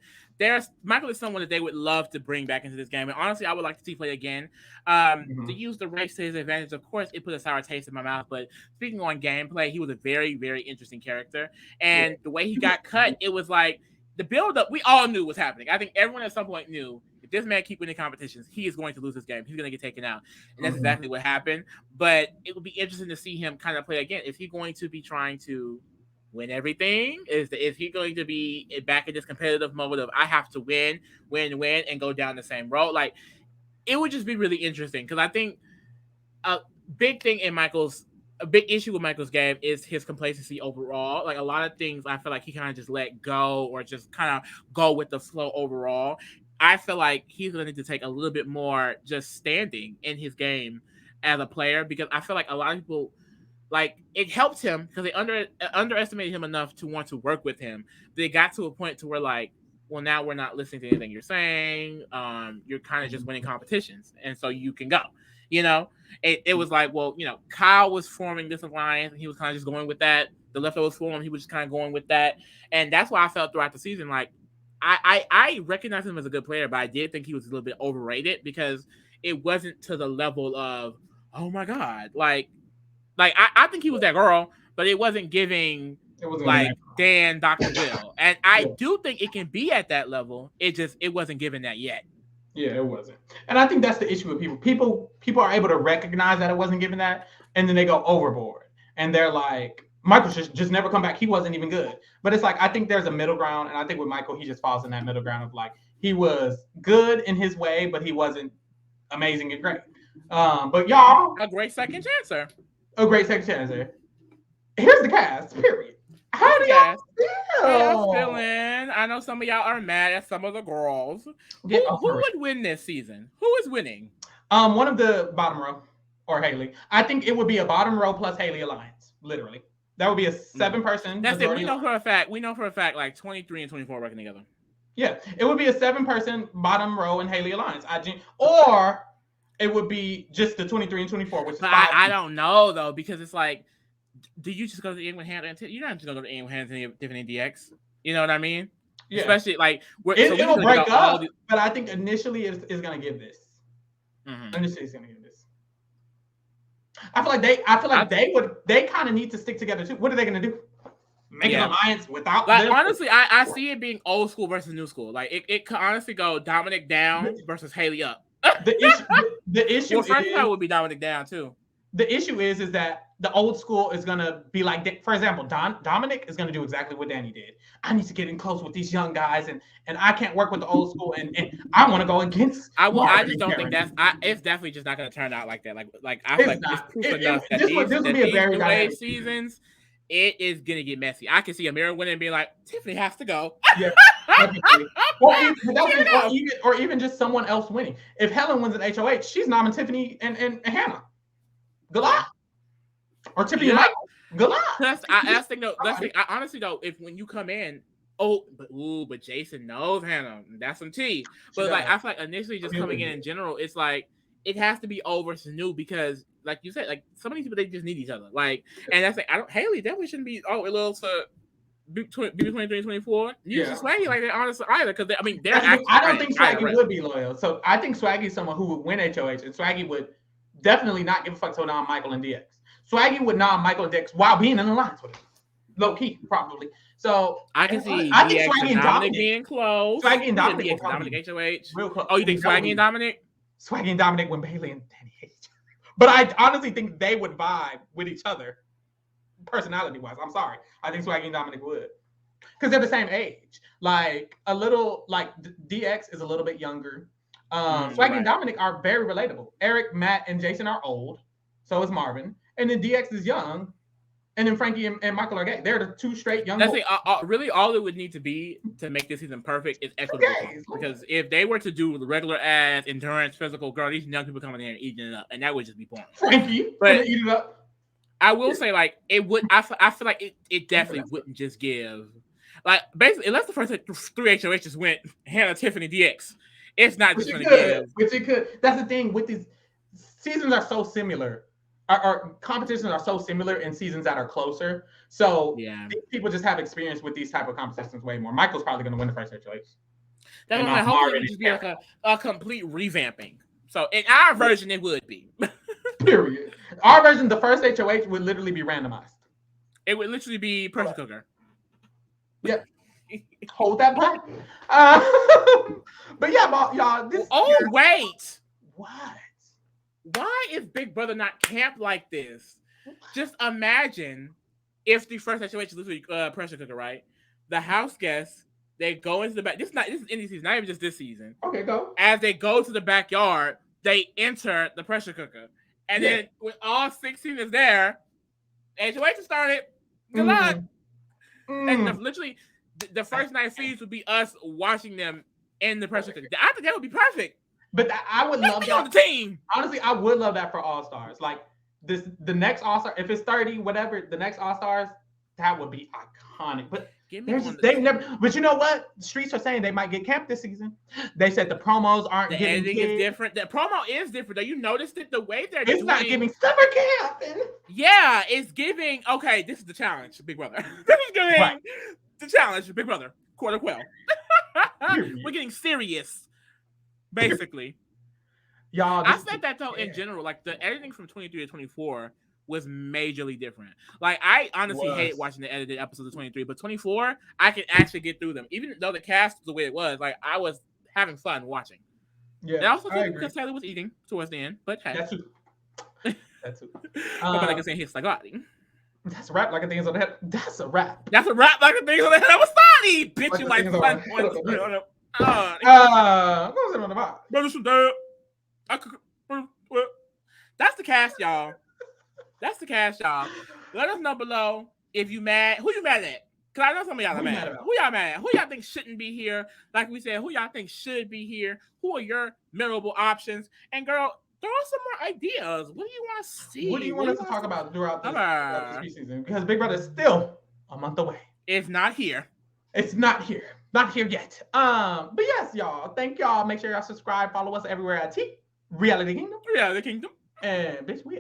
Michael is someone that they would love to bring back into this game. And honestly, I would like to see play again. To use the race to his advantage, of course, it put a sour taste in my mouth. But speaking on gameplay, he was a very, very interesting character. And the way he got cut, it was like the build-up, we all knew was happening. I think everyone at some point knew if this man keep winning competitions, he is going to lose this game. He's going to get taken out. And that's exactly what happened. But it would be interesting to see him kind of play again. Is he going to be trying to win everything? Is he going to be back in this competitive mode of I have to win, and go down the same road? Like, it would just be really interesting because I think a big thing in Michael's a big issue with Michael's game is his complacency overall. Like a lot of things, I feel like he kind of just let go or just kind of go with the flow overall. I feel like he's going to need to take a little bit more just standing in his game as a player because I feel like a lot of people like it helped him because they underestimated him enough to want to work with him. They got to a point to where like, well, now we're not listening to anything you're saying. You're kind of just winning competitions, and so you can go. You know, it was like, well, Kyle was forming this alliance, and he was kind of just going with that. The leftovers form, he was just kind of going with that, and that's why I felt throughout the season like I recognized him as a good player, but I did think he was a little bit overrated because it wasn't to the level of oh my god, like I think he was that girl, but it wasn't giving like Dan Dr. Will. And I do think it can be at that level. It wasn't given that yet. Yeah, it wasn't. And I think that's the issue with people. People are able to recognize that it wasn't given that, and then they go overboard. And they're like, Michael should just never come back. He wasn't even good. But it's like I think there's a middle ground, and I think with Michael, he just falls in that middle ground of like he was good in his way, but he wasn't amazing and great. But y'all, a great second chancer. A great second chancer. Here's the cast. Period. How do y'all feel? How y'all feeling? I know some of y'all are mad at some of the girls. Who would win this season? Who is winning? One of the bottom row or Haley. I think it would be a bottom row plus Haley alliance. Literally, that would be a 7-person. That's it. We know for a fact, like 23 and 24 working together. Yeah, it would be a 7-person bottom row and Haley alliance. Or it would be just the 23 and 24, which is I don't know though because it's like. Do you just go to the end with Hannah? You're not just going to go to the end with Hannah and Tiffany DX. You know what I mean? Yeah. Especially like it will break up, but I think initially it's going to give this. Mm-hmm. Initially, it's going to give this. I feel like they kind of need to stick together too. What are they going to do? Make an alliance without them? Honestly, I see it being old school versus new school. Like it could honestly go Dominic down versus Haley up. The issue well, first part would be Dominic down too. The issue is that the old school is going to be like, for example, Dominic is going to do exactly what Danny did. I need to get in close with these young guys, and I can't work with the old school, and I want to go against. I just don't think it's definitely just not going to turn out like that. Like I feel like it's proof enough that these new age seasons, it is going to get messy. I can see Amira winning and being like, Tiffany has to go. Yeah. or even just someone else winning. If Helen wins an HOH, she's nominating Tiffany and Hannah. Good luck. Or Tiffany and Michael. Good luck. I honestly though, if when you come in, but Jason knows Hannah. That's some tea. But like I feel like initially just coming in general, it's like it has to be old versus new because like you said, like some of these people they just need each other. Like and that's like Haley definitely shouldn't be a little to be 23 and 24. You just Swaggy like that honestly either because I mean they're actually I don't think Swaggy would be loyal. So I think Swaggy is someone who would win HOH and Swaggy would definitely not give a fuck to Michael and DX. Swaggy would Michael and DX while being in alliance with him. Low key, probably. So I can see DX Swaggy and Dominic being close. Swaggy and Dominic. Dominic HOH. Real close. Oh, you think Swaggy and Dominic? Swaggy and Dominic when Bailey and Danny hate each other. But I honestly think they would vibe with each other, personality-wise. I'm sorry. I think Swaggy and Dominic would. Because they're the same age. Like, a little, like, DX is a little bit younger. Swaggy and Dominic are very relatable. Eric, Matt, and Jason are old. So is Marvin. And then DX is young. And then Frankie and Michael are gay. They're the two straight young boys. Really, all it would need to be to make this season perfect is equitable. Because if they were to do the regular ass endurance, physical, girl, these young people coming in and eating it up. And that would just be boring. Frankie, but eat it up. I will say, like, it would. I feel like it definitely wouldn't just give. Like, basically, unless the first 3 HOHs went Hannah, Tiffany, DX. It's not just going to give. Which it could. That's the thing with these seasons are so similar. Our competitions are so similar in seasons that are closer. So these people just have experience with these type of competitions way more. Michael's probably going to win the first HOH. That's why hopefully it would just be like a complete revamping. So in our version, it would be. Period. Our version, the first HOH would literally be randomized. It would literally be pressure cooker. Yep. Hold that back. But yeah, y'all. Wait. What? Why is Big Brother not camp like this? Just imagine if the first situation is literally pressure cooker, right? The house guests, they go into the back. This is any season, not even just this season. Okay, go. As they go to the backyard, they enter the pressure cooker, and then when all 16 is there, HOH started. Good luck. And literally, the first night feeds would be us watching them in the pressure cooker. I think that would be perfect. But I would love that on the team. Honestly, I would love that for All Stars. Like the next All Star, if it's 30, whatever, the next All Stars, that would be iconic. But they've never. But you know what? The streets are saying they might get camped this season. They said the promos aren't. The editing is different. The promo is different. Though you noticed it, the way they're it's not giving summer camp. Yeah, it's giving. Okay, this is the challenge, Big Brother. This is giving the challenge, Big Brother. Quarter quell. We're getting serious. Basically, y'all. I said that though in general, like the editing from 23 to 24 was majorly different. Like I honestly hate watching the edited episodes of 23, but 24 I can actually get through them, even though the cast was the way it was. Like I was having fun watching. Yeah, and also because Sally was eating towards the end, but hey, that's too. That's too. But like I said, he's like, that's a rap like a thing's on the head. That's a rap. That's a rap like a thing's on the head. I was sorry, bitch. You like fun on that's the cast, y'all. That's the cast, y'all. Let us know below if you mad. Who you mad at? Because I know some of y'all are mad. Who y'all mad at? Who y'all think shouldn't be here? Like we said, who y'all think should be here? Who are your memorable options? And girl, throw us some more ideas. What do you want to see? What do you want us to talk about throughout this season? Because Big Brother's still a month away. It's not here. It's not here. Not here yet. But yes, y'all. Thank y'all. Make sure y'all subscribe. Follow us everywhere at Reality Kingdom. Reality Kingdom. And bitch, we